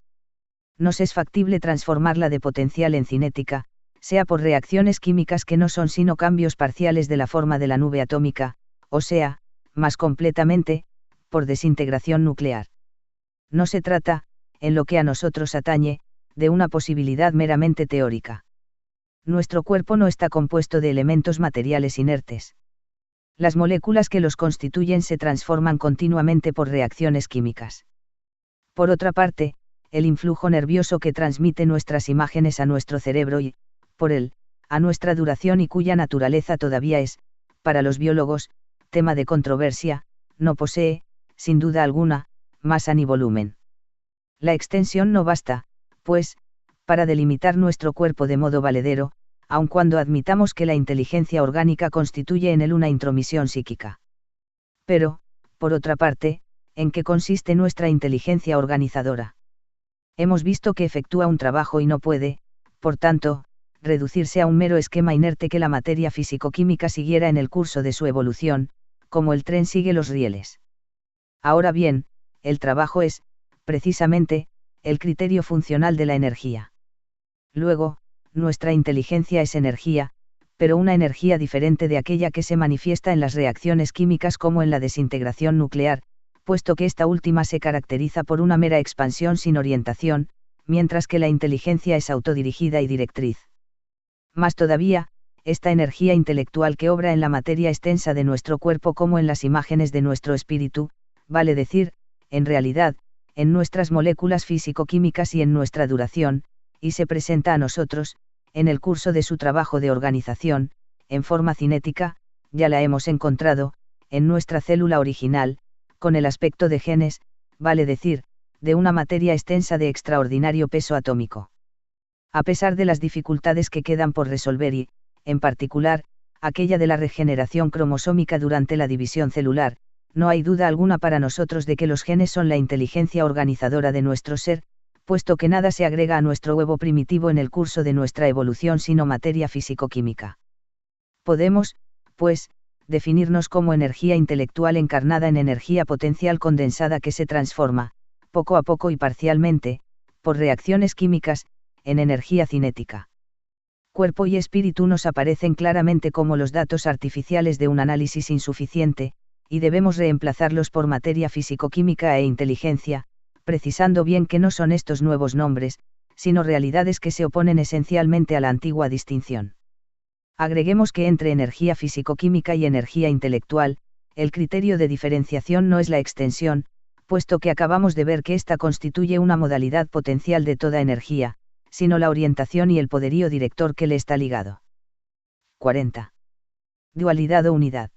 Nos es factible transformarla de potencial en cinética, sea por reacciones químicas que no son sino cambios parciales de la forma de la nube atómica, o sea, más completamente, por desintegración nuclear. No se trata, en lo que a nosotros atañe, de una posibilidad meramente teórica. Nuestro cuerpo no está compuesto de elementos materiales inertes. Las moléculas que los constituyen se transforman continuamente por reacciones químicas. Por otra parte, el influjo nervioso que transmite nuestras imágenes a nuestro cerebro y, por él, a nuestra duración y cuya naturaleza todavía es, para los biólogos, tema de controversia, no posee, sin duda alguna, masa ni volumen. La extensión no basta, pues, para delimitar nuestro cuerpo de modo valedero, aun cuando admitamos que la inteligencia orgánica constituye en él una intromisión psíquica. Pero, por otra parte, ¿en qué consiste nuestra inteligencia organizadora? Hemos visto que efectúa un trabajo y no puede, por tanto, reducirse a un mero esquema inerte que la materia físico-química siguiera en el curso de su evolución, como el tren sigue los rieles. Ahora bien, el trabajo es, precisamente, el criterio funcional de la energía. Luego, nuestra inteligencia es energía, pero una energía diferente de aquella que se manifiesta en las reacciones químicas como en la desintegración nuclear, puesto que esta última se caracteriza por una mera expansión sin orientación, mientras que la inteligencia es autodirigida y directriz. Más todavía, esta energía intelectual que obra en la materia extensa de nuestro cuerpo como en las imágenes de nuestro espíritu, vale decir, en realidad, en nuestras moléculas físico-químicas y en nuestra duración, y se presenta a nosotros, en el curso de su trabajo de organización, en forma cinética, ya la hemos encontrado, en nuestra célula original, con el aspecto de genes, vale decir, de una materia extensa de extraordinario peso atómico. A pesar de las dificultades que quedan por resolver y, en particular, aquella de la regeneración cromosómica durante la división celular, no hay duda alguna para nosotros de que los genes son la inteligencia organizadora de nuestro ser, puesto que nada se agrega a nuestro huevo primitivo en el curso de nuestra evolución sino materia físico-química. Podemos, pues, definirnos como energía intelectual encarnada en energía potencial condensada que se transforma, poco a poco y parcialmente, por reacciones químicas, en energía cinética. Cuerpo y espíritu nos aparecen claramente como los datos artificiales de un análisis insuficiente, y debemos reemplazarlos por materia físico-química e inteligencia, precisando bien que no son estos nuevos nombres, sino realidades que se oponen esencialmente a la antigua distinción. Agreguemos que entre energía físico-química y energía intelectual, el criterio de diferenciación no es la extensión, puesto que acabamos de ver que ésta constituye una modalidad potencial de toda energía, sino la orientación y el poderío director que le está ligado. 40. Dualidad o unidad.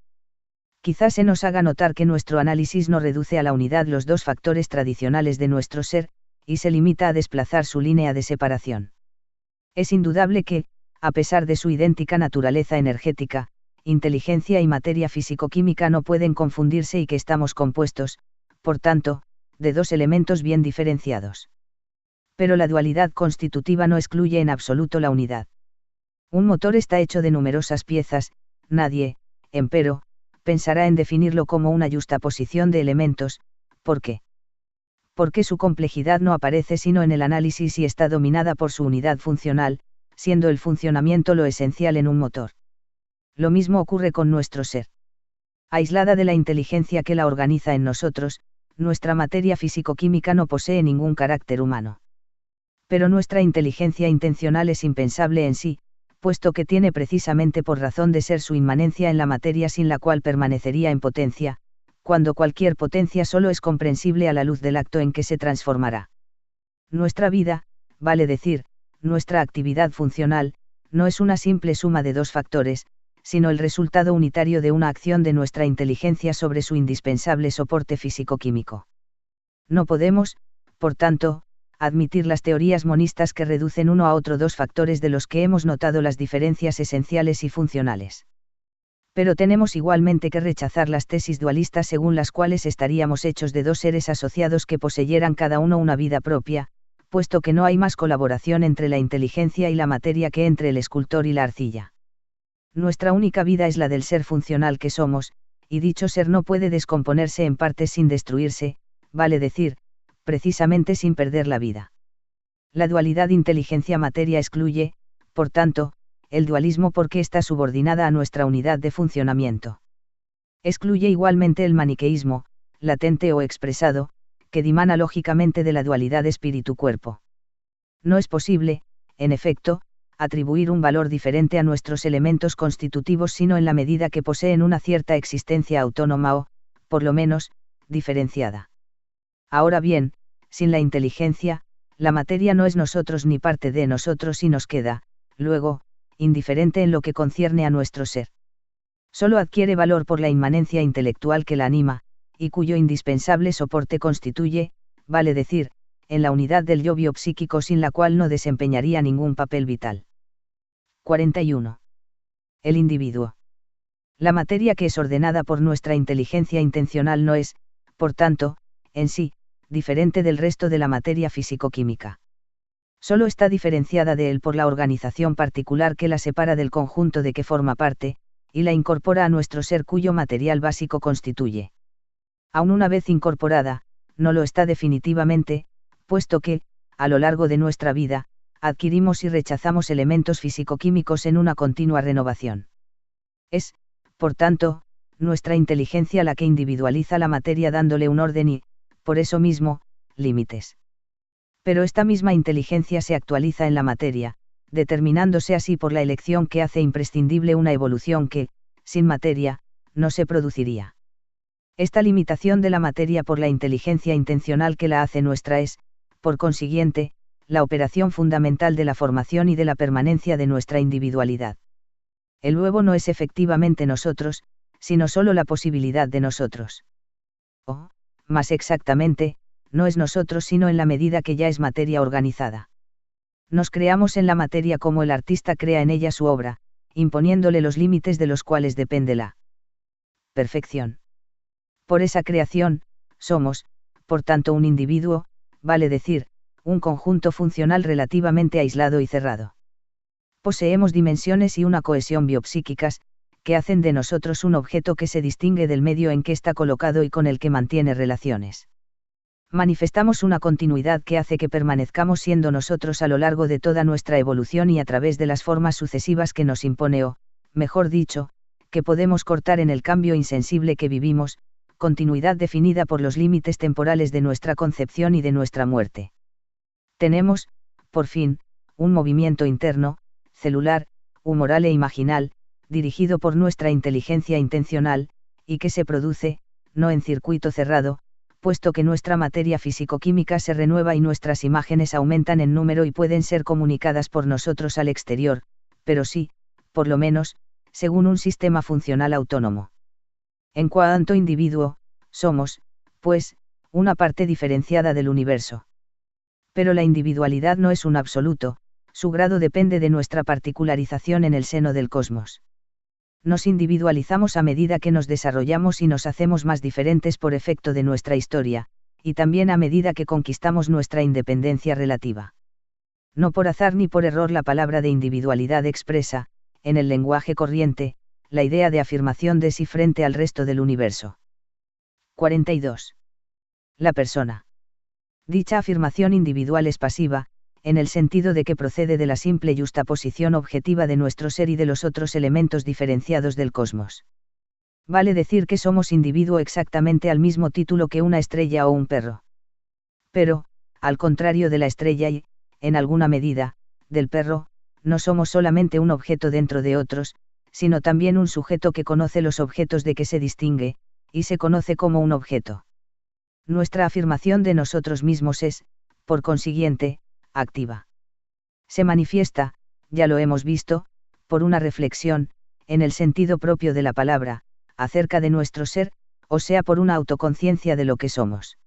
Quizás se nos haga notar que nuestro análisis no reduce a la unidad los dos factores tradicionales de nuestro ser, y se limita a desplazar su línea de separación. Es indudable que, a pesar de su idéntica naturaleza energética, inteligencia y materia físico-química no pueden confundirse y que estamos compuestos, por tanto, de dos elementos bien diferenciados. Pero la dualidad constitutiva no excluye en absoluto la unidad. Un motor está hecho de numerosas piezas, nadie, empero, pensará en definirlo como una yuxtaposición de elementos. ¿Por qué? Porque su complejidad no aparece sino en el análisis y está dominada por su unidad funcional, siendo el funcionamiento lo esencial en un motor. Lo mismo ocurre con nuestro ser. Aislada de la inteligencia que la organiza en nosotros, nuestra materia físico-química no posee ningún carácter humano. Pero nuestra inteligencia intencional es impensable en sí, puesto que tiene precisamente por razón de ser su inmanencia en la materia sin la cual permanecería en potencia, cuando cualquier potencia solo es comprensible a la luz del acto en que se transformará. Nuestra vida, vale decir, nuestra actividad funcional, no es una simple suma de dos factores, sino el resultado unitario de una acción de nuestra inteligencia sobre su indispensable soporte físico-químico. No podemos, por tanto, admitir las teorías monistas que reducen uno a otro dos factores de los que hemos notado las diferencias esenciales y funcionales. Pero tenemos igualmente que rechazar las tesis dualistas según las cuales estaríamos hechos de dos seres asociados que poseyeran cada uno una vida propia, puesto que no hay más colaboración entre la inteligencia y la materia que entre el escultor y la arcilla. Nuestra única vida es la del ser funcional que somos, y dicho ser no puede descomponerse en partes sin destruirse, vale decir, precisamente sin perder la vida. La dualidad inteligencia-materia excluye, por tanto, el dualismo porque está subordinada a nuestra unidad de funcionamiento. Excluye igualmente el maniqueísmo, latente o expresado, que dimana lógicamente de la dualidad espíritu-cuerpo. No es posible, en efecto, atribuir un valor diferente a nuestros elementos constitutivos sino en la medida que poseen una cierta existencia autónoma o, por lo menos, diferenciada. Ahora bien, sin la inteligencia, la materia no es nosotros ni parte de nosotros y nos queda, luego, indiferente en lo que concierne a nuestro ser. Solo adquiere valor por la inmanencia intelectual que la anima, y cuyo indispensable soporte constituye, vale decir, en la unidad del yo biopsíquico sin la cual no desempeñaría ningún papel vital. 41. El individuo. La materia que es ordenada por nuestra inteligencia intencional no es, por tanto, en sí, diferente del resto de la materia físico-química. Solo está diferenciada de él por la organización particular que la separa del conjunto de que forma parte, y la incorpora a nuestro ser cuyo material básico constituye. Aun una vez incorporada, no lo está definitivamente, puesto que, a lo largo de nuestra vida, adquirimos y rechazamos elementos físico-químicos en una continua renovación. Es, por tanto, nuestra inteligencia la que individualiza la materia dándole un orden y, por eso mismo, límites. Pero esta misma inteligencia se actualiza en la materia, determinándose así por la elección que hace imprescindible una evolución que, sin materia, no se produciría. Esta limitación de la materia por la inteligencia intencional que la hace nuestra es, por consiguiente, la operación fundamental de la formación y de la permanencia de nuestra individualidad. El huevo no es efectivamente nosotros, sino solo la posibilidad de nosotros. O, más exactamente, no es nosotros sino en la medida que ya es materia organizada. Nos creamos en la materia como el artista crea en ella su obra, imponiéndole los límites de los cuales depende la perfección. Por esa creación, somos, por tanto, un individuo, vale decir, un conjunto funcional relativamente aislado y cerrado. Poseemos dimensiones y una cohesión biopsíquicas, que hacen de nosotros un objeto que se distingue del medio en que está colocado y con el que mantiene relaciones. Manifestamos una continuidad que hace que permanezcamos siendo nosotros a lo largo de toda nuestra evolución y a través de las formas sucesivas que nos impone o, mejor dicho, que podemos cortar en el cambio insensible que vivimos, continuidad definida por los límites temporales de nuestra concepción y de nuestra muerte. Tenemos, por fin, un movimiento interno, celular, humoral e imaginal, dirigido por nuestra inteligencia intencional, y que se produce, no en circuito cerrado, puesto que nuestra materia físico-química se renueva y nuestras imágenes aumentan en número y pueden ser comunicadas por nosotros al exterior, pero sí, por lo menos, según un sistema funcional autónomo. En cuanto individuo, somos, pues, una parte diferenciada del universo. Pero la individualidad no es un absoluto, su grado depende de nuestra particularización en el seno del cosmos. Nos individualizamos a medida que nos desarrollamos y nos hacemos más diferentes por efecto de nuestra historia, y también a medida que conquistamos nuestra independencia relativa. No por azar ni por error la palabra de individualidad expresa, en el lenguaje corriente, la idea de afirmación de sí frente al resto del universo. 42. La persona. Dicha afirmación individual es pasiva, en el sentido de que procede de la simple yuxtaposición objetiva de nuestro ser y de los otros elementos diferenciados del cosmos. Vale decir que somos individuo exactamente al mismo título que una estrella o un perro. Pero, al contrario de la estrella y, en alguna medida, del perro, no somos solamente un objeto dentro de otros, sino también un sujeto que conoce los objetos de que se distingue, y se conoce como un objeto. Nuestra afirmación de nosotros mismos es, por consiguiente, activa. Se manifiesta, ya lo hemos visto, por una reflexión, en el sentido propio de la palabra, acerca de nuestro ser, o sea por una autoconciencia de lo que somos.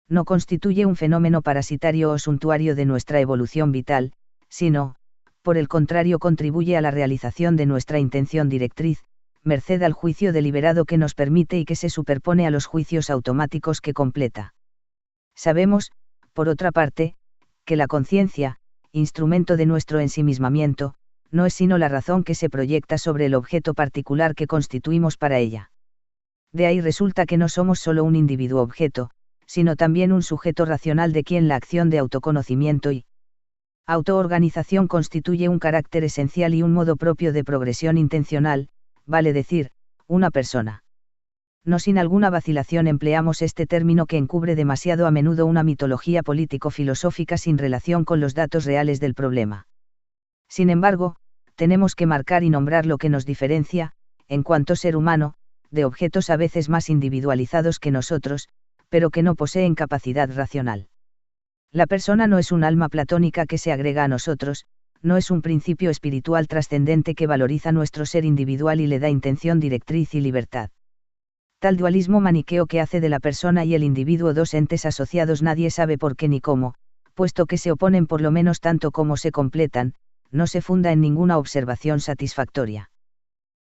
No constituye un fenómeno parasitario o suntuario de nuestra evolución vital, sino, por el contrario, contribuye a la realización de nuestra intención directriz, merced al juicio deliberado que nos permite y que se superpone a los juicios automáticos que completa. Sabemos, por otra parte, que la conciencia, instrumento de nuestro ensimismamiento, no es sino la razón que se proyecta sobre el objeto particular que constituimos para ella. De ahí resulta que no somos solo un individuo objeto, sino también un sujeto racional de quien la acción de autoconocimiento y autoorganización constituye un carácter esencial y un modo propio de progresión intencional, vale decir, una persona. No sin alguna vacilación empleamos este término que encubre demasiado a menudo una mitología político-filosófica sin relación con los datos reales del problema. Sin embargo, tenemos que marcar y nombrar lo que nos diferencia, en cuanto ser humano, de objetos a veces más individualizados que nosotros, pero que no poseen capacidad racional. La persona no es un alma platónica que se agrega a nosotros, no es un principio espiritual trascendente que valoriza nuestro ser individual y le da intención directriz y libertad. Tal dualismo maniqueo que hace de la persona y el individuo dos entes asociados nadie sabe por qué ni cómo, puesto que se oponen por lo menos tanto como se completan, no se funda en ninguna observación satisfactoria.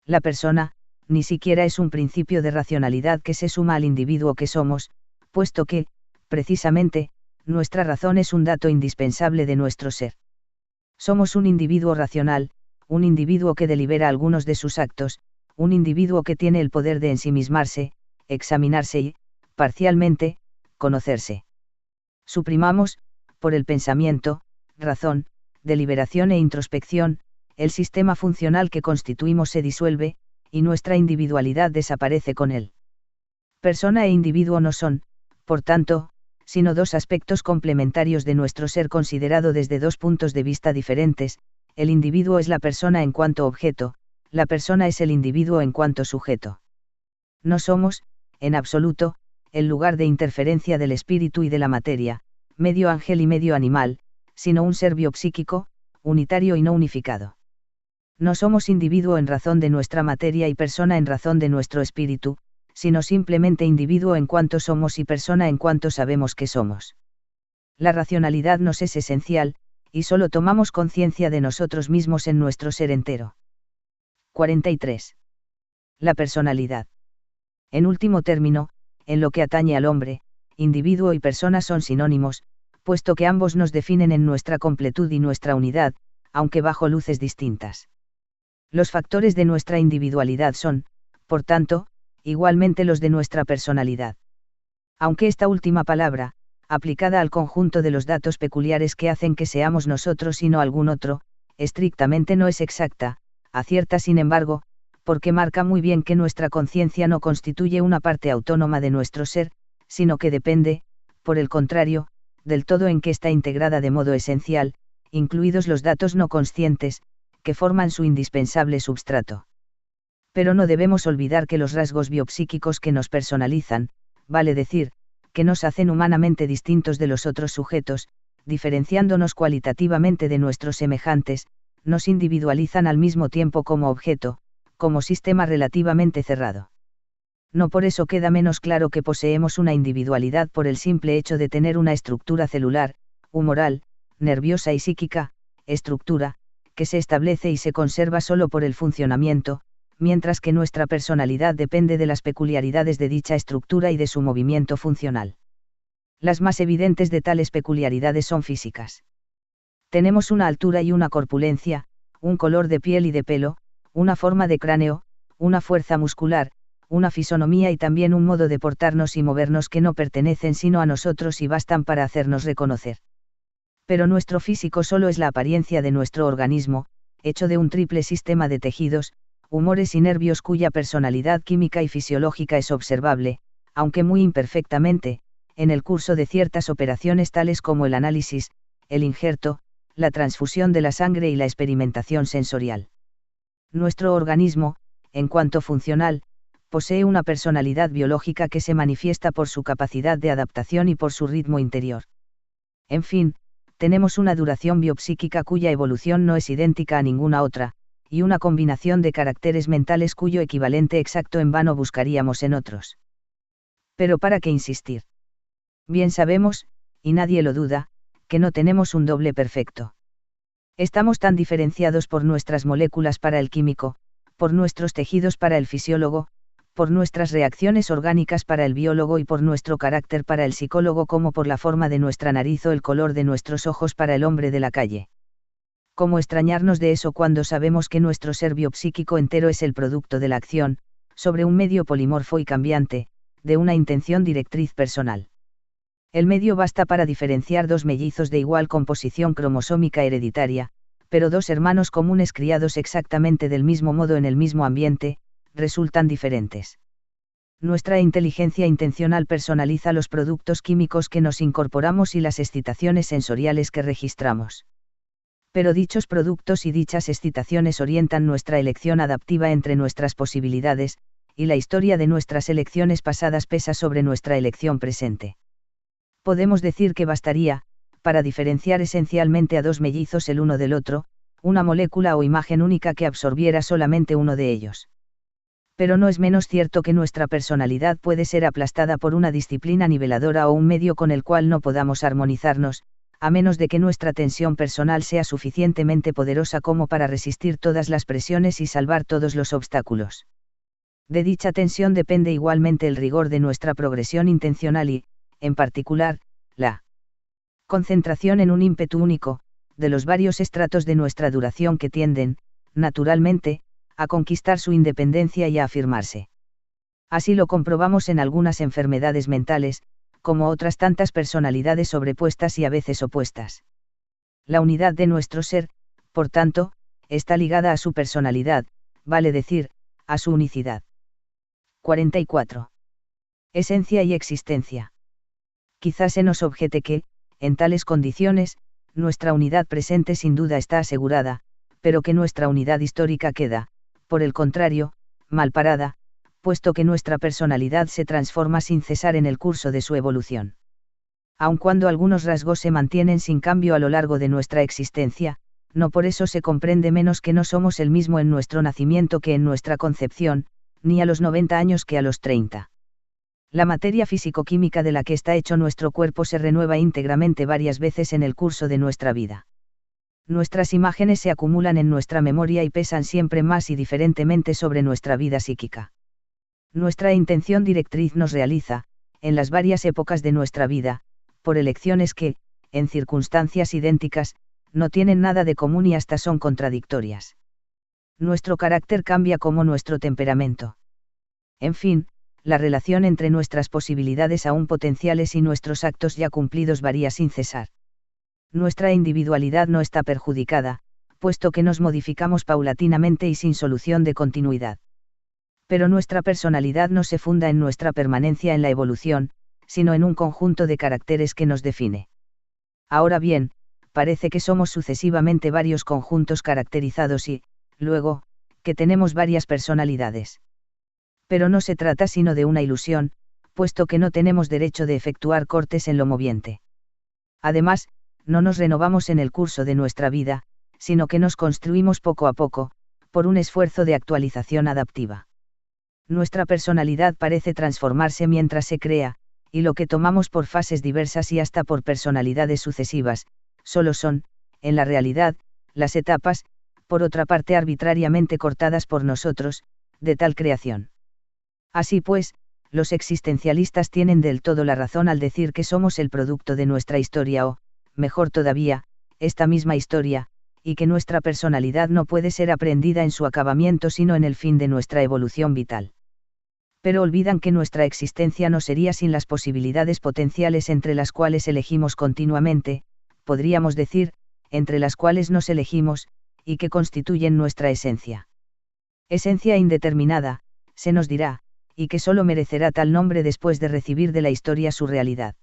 La persona, ni siquiera es un principio de racionalidad que se suma al individuo que somos, puesto que, precisamente, nuestra razón es un dato indispensable de nuestro ser. Somos un individuo racional, un individuo que delibera algunos de sus actos, un individuo que tiene el poder de ensimismarse, examinarse y, parcialmente, conocerse. Suprimamos, por el pensamiento, razón, deliberación e introspección, el sistema funcional que constituimos se disuelve, y nuestra individualidad desaparece con él. Persona e individuo no son, por tanto, sino dos aspectos complementarios de nuestro ser considerado desde dos puntos de vista diferentes, el individuo es la persona en cuanto objeto, la persona es el individuo en cuanto sujeto. No somos, en absoluto, el lugar de interferencia del espíritu y de la materia, medio ángel y medio animal, sino un ser biopsíquico, unitario y no unificado. No somos individuo en razón de nuestra materia y persona en razón de nuestro espíritu, sino simplemente individuo en cuanto somos y persona en cuanto sabemos que somos. La racionalidad nos es esencial, y solo tomamos conciencia de nosotros mismos en nuestro ser entero. 43. La personalidad. En último término, en lo que atañe al hombre, individuo y persona son sinónimos, puesto que ambos nos definen en nuestra completud y nuestra unidad, aunque bajo luces distintas. Los factores de nuestra individualidad son, por tanto, igualmente los de nuestra personalidad. Aunque esta última palabra, aplicada al conjunto de los datos peculiares que hacen que seamos nosotros y no algún otro, estrictamente no es exacta, acierta sin embargo, porque marca muy bien que nuestra conciencia no constituye una parte autónoma de nuestro ser, sino que depende, por el contrario, del todo en que está integrada de modo esencial, incluidos los datos no conscientes, que forman su indispensable substrato. Pero no debemos olvidar que los rasgos biopsíquicos que nos personalizan, vale decir, que nos hacen humanamente distintos de los otros sujetos, diferenciándonos cualitativamente de nuestros semejantes, nos individualizan al mismo tiempo como objeto, como sistema relativamente cerrado. No por eso queda menos claro que poseemos una individualidad por el simple hecho de tener una estructura celular, humoral, nerviosa y psíquica, estructura, que se establece y se conserva solo por el funcionamiento, mientras que nuestra personalidad depende de las peculiaridades de dicha estructura y de su movimiento funcional. Las más evidentes de tales peculiaridades son físicas. Tenemos una altura y una corpulencia, un color de piel y de pelo, una forma de cráneo, una fuerza muscular, una fisonomía y también un modo de portarnos y movernos que no pertenecen sino a nosotros y bastan para hacernos reconocer. Pero nuestro físico solo es la apariencia de nuestro organismo, hecho de un triple sistema de tejidos, humores y nervios cuya personalidad química y fisiológica es observable, aunque muy imperfectamente, en el curso de ciertas operaciones tales como el análisis, el injerto, la transfusión de la sangre y la experimentación sensorial. Nuestro organismo, en cuanto funcional, posee una personalidad biológica que se manifiesta por su capacidad de adaptación y por su ritmo interior. En fin, tenemos una duración biopsíquica cuya evolución no es idéntica a ninguna otra, y una combinación de caracteres mentales cuyo equivalente exacto en vano buscaríamos en otros. Pero ¿para qué insistir? Bien sabemos, y nadie lo duda, que no tenemos un doble perfecto. Estamos tan diferenciados por nuestras moléculas para el químico, por nuestros tejidos para el fisiólogo, por nuestras reacciones orgánicas para el biólogo y por nuestro carácter para el psicólogo como por la forma de nuestra nariz o el color de nuestros ojos para el hombre de la calle. ¿Cómo extrañarnos de eso cuando sabemos que nuestro ser biopsíquico entero es el producto de la acción, sobre un medio polimorfo y cambiante, de una intención directriz personal? El medio basta para diferenciar dos mellizos de igual composición cromosómica hereditaria, pero dos hermanos comunes criados exactamente del mismo modo en el mismo ambiente, resultan diferentes. Nuestra inteligencia intencional personaliza los productos químicos que nos incorporamos y las excitaciones sensoriales que registramos. Pero dichos productos y dichas excitaciones orientan nuestra elección adaptiva entre nuestras posibilidades, y la historia de nuestras elecciones pasadas pesa sobre nuestra elección presente. Podemos decir que bastaría, para diferenciar esencialmente a dos mellizos el uno del otro, una molécula o imagen única que absorbiera solamente uno de ellos. Pero no es menos cierto que nuestra personalidad puede ser aplastada por una disciplina niveladora o un medio con el cual no podamos armonizarnos, a menos de que nuestra tensión personal sea suficientemente poderosa como para resistir todas las presiones y salvar todos los obstáculos. De dicha tensión depende igualmente el rigor de nuestra progresión intencional y, en particular, la concentración en un ímpetu único, de los varios estratos de nuestra duración que tienden, naturalmente, a conquistar su independencia y a afirmarse. Así lo comprobamos en algunas enfermedades mentales, como otras tantas personalidades sobrepuestas y a veces opuestas. La unidad de nuestro ser, por tanto, está ligada a su personalidad, vale decir, a su unicidad. 44. Esencia y existencia. Quizás se nos objete que, en tales condiciones, nuestra unidad presente sin duda está asegurada, pero que nuestra unidad histórica queda, por el contrario, mal parada, puesto que nuestra personalidad se transforma sin cesar en el curso de su evolución. Aun cuando algunos rasgos se mantienen sin cambio a lo largo de nuestra existencia, no por eso se comprende menos que no somos el mismo en nuestro nacimiento que en nuestra concepción, ni a los 90 años que a los 30. La materia físico-química de la que está hecho nuestro cuerpo se renueva íntegramente varias veces en el curso de nuestra vida. Nuestras imágenes se acumulan en nuestra memoria y pesan siempre más y diferentemente sobre nuestra vida psíquica. Nuestra intención directriz nos realiza, en las varias épocas de nuestra vida, por elecciones que, en circunstancias idénticas, no tienen nada de común y hasta son contradictorias. Nuestro carácter cambia como nuestro temperamento. En fin, la relación entre nuestras posibilidades aún potenciales y nuestros actos ya cumplidos varía sin cesar. Nuestra individualidad no está perjudicada, puesto que nos modificamos paulatinamente y sin solución de continuidad. Pero nuestra personalidad no se funda en nuestra permanencia en la evolución, sino en un conjunto de caracteres que nos define. Ahora bien, parece que somos sucesivamente varios conjuntos caracterizados y, luego, que tenemos varias personalidades. Pero no se trata sino de una ilusión, puesto que no tenemos derecho de efectuar cortes en lo moviente. Además, no nos renovamos en el curso de nuestra vida, sino que nos construimos poco a poco, por un esfuerzo de actualización adaptiva. Nuestra personalidad parece transformarse mientras se crea, y lo que tomamos por fases diversas y hasta por personalidades sucesivas, solo son, en la realidad, las etapas, por otra parte arbitrariamente cortadas por nosotros, de tal creación. Así pues, los existencialistas tienen del todo la razón al decir que somos el producto de nuestra historia o, mejor todavía, esta misma historia, y que nuestra personalidad no puede ser aprendida en su acabamiento sino en el fin de nuestra evolución vital. Pero olvidan que nuestra existencia no sería sin las posibilidades potenciales entre las cuales elegimos continuamente, podríamos decir, entre las cuales nos elegimos, y que constituyen nuestra esencia. Esencia indeterminada, se nos dirá, y que solo merecerá tal nombre después de recibir de la historia su realidad.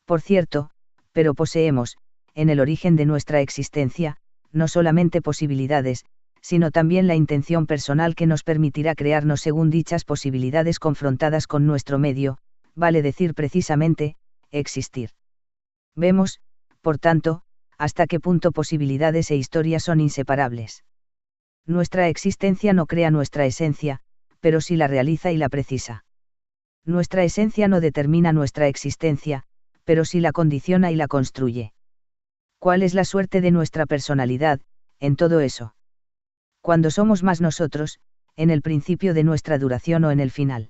Por cierto, pero poseemos, en el origen de nuestra existencia, no solamente posibilidades, sino también la intención personal que nos permitirá crearnos según dichas posibilidades confrontadas con nuestro medio, vale decir precisamente, existir. Vemos, por tanto, hasta qué punto posibilidades e historia son inseparables. Nuestra existencia no crea nuestra esencia, pero sí la realiza y la precisa. Nuestra esencia no determina nuestra existencia, pero sí la condiciona y la construye. ¿Cuál es la suerte de nuestra personalidad, en todo eso? ¿Cuándo somos más nosotros, en el principio de nuestra duración o en el final?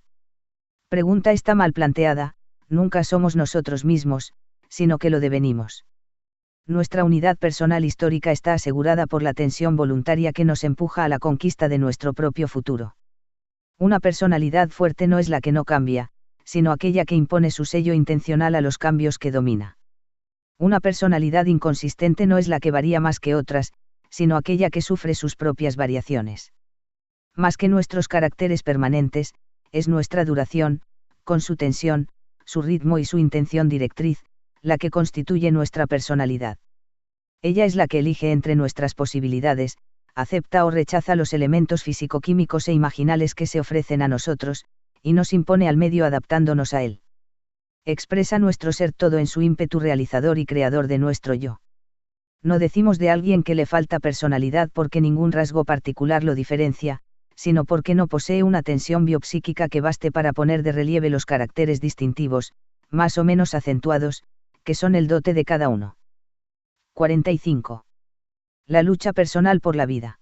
Pregunta está mal planteada, nunca somos nosotros mismos, sino que lo devenimos. Nuestra unidad personal histórica está asegurada por la tensión voluntaria que nos empuja a la conquista de nuestro propio futuro. Una personalidad fuerte no es la que no cambia, sino aquella que impone su sello intencional a los cambios que domina. Una personalidad inconsistente no es la que varía más que otras, sino aquella que sufre sus propias variaciones. Más que nuestros caracteres permanentes, es nuestra duración, con su tensión, su ritmo y su intención directriz, la que constituye nuestra personalidad. Ella es la que elige entre nuestras posibilidades, acepta o rechaza los elementos físico-químicos e imaginales que se ofrecen a nosotros, y nos impone al medio adaptándonos a él. Expresa nuestro ser todo en su ímpetu realizador y creador de nuestro yo. No decimos de alguien que le falta personalidad porque ningún rasgo particular lo diferencia, sino porque no posee una tensión biopsíquica que baste para poner de relieve los caracteres distintivos, más o menos acentuados, que son el dote de cada uno. 45. La lucha personal por la vida.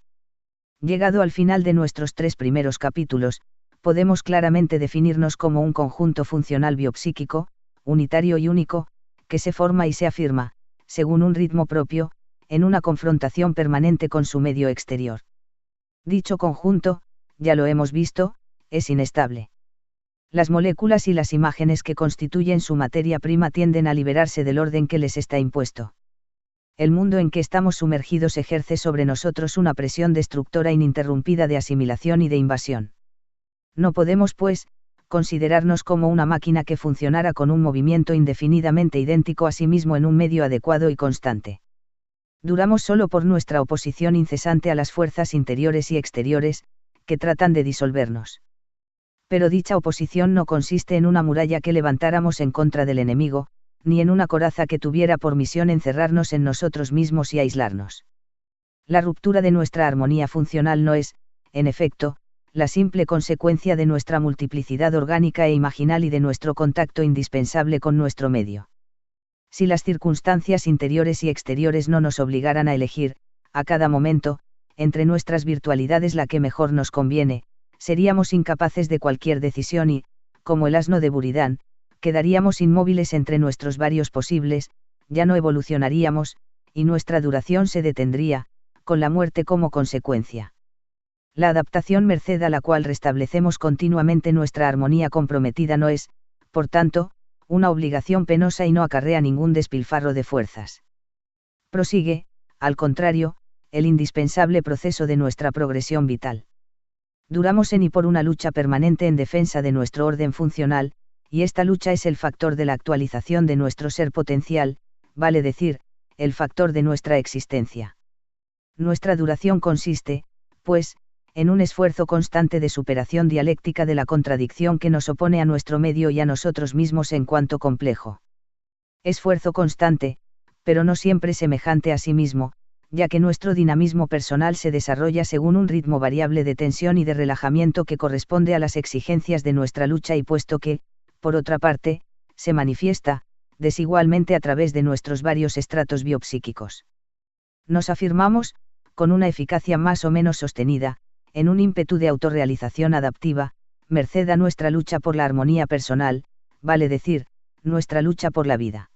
Llegado al final de nuestros 3 primeros capítulos, podemos claramente definirnos como un conjunto funcional biopsíquico, unitario y único, que se forma y se afirma, según un ritmo propio, en una confrontación permanente con su medio exterior. Dicho conjunto, ya lo hemos visto, es inestable. Las moléculas y las imágenes que constituyen su materia prima tienden a liberarse del orden que les está impuesto. El mundo en que estamos sumergidos ejerce sobre nosotros una presión destructora ininterrumpida de asimilación y de invasión. No podemos, pues, considerarnos como una máquina que funcionara con un movimiento indefinidamente idéntico a sí mismo en un medio adecuado y constante. Duramos solo por nuestra oposición incesante a las fuerzas interiores y exteriores, que tratan de disolvernos. Pero dicha oposición no consiste en una muralla que levantáramos en contra del enemigo, ni en una coraza que tuviera por misión encerrarnos en nosotros mismos y aislarnos. La ruptura de nuestra armonía funcional no es, en efecto, la simple consecuencia de nuestra multiplicidad orgánica e imaginal y de nuestro contacto indispensable con nuestro medio. Si las circunstancias interiores y exteriores no nos obligaran a elegir, a cada momento, entre nuestras virtualidades la que mejor nos conviene, seríamos incapaces de cualquier decisión y, como el asno de Buridán, quedaríamos inmóviles entre nuestros varios posibles, ya no evolucionaríamos, y nuestra duración se detendría, con la muerte como consecuencia. La adaptación merced a la cual restablecemos continuamente nuestra armonía comprometida no es, por tanto, una obligación penosa y no acarrea ningún despilfarro de fuerzas. Prosigue, al contrario, el indispensable proceso de nuestra progresión vital. Duramos en y por una lucha permanente en defensa de nuestro orden funcional, y esta lucha es el factor de la actualización de nuestro ser potencial, vale decir, el factor de nuestra existencia. Nuestra duración consiste, pues, en un esfuerzo constante de superación dialéctica de la contradicción que nos opone a nuestro medio y a nosotros mismos en cuanto complejo. Esfuerzo constante, pero no siempre semejante a sí mismo, ya que nuestro dinamismo personal se desarrolla según un ritmo variable de tensión y de relajamiento que corresponde a las exigencias de nuestra lucha y puesto que, por otra parte, se manifiesta, desigualmente a través de nuestros varios estratos biopsíquicos. Nos afirmamos, con una eficacia más o menos sostenida, en un ímpetu de autorrealización adaptiva, merced a nuestra lucha por la armonía personal, vale decir, nuestra lucha por la vida.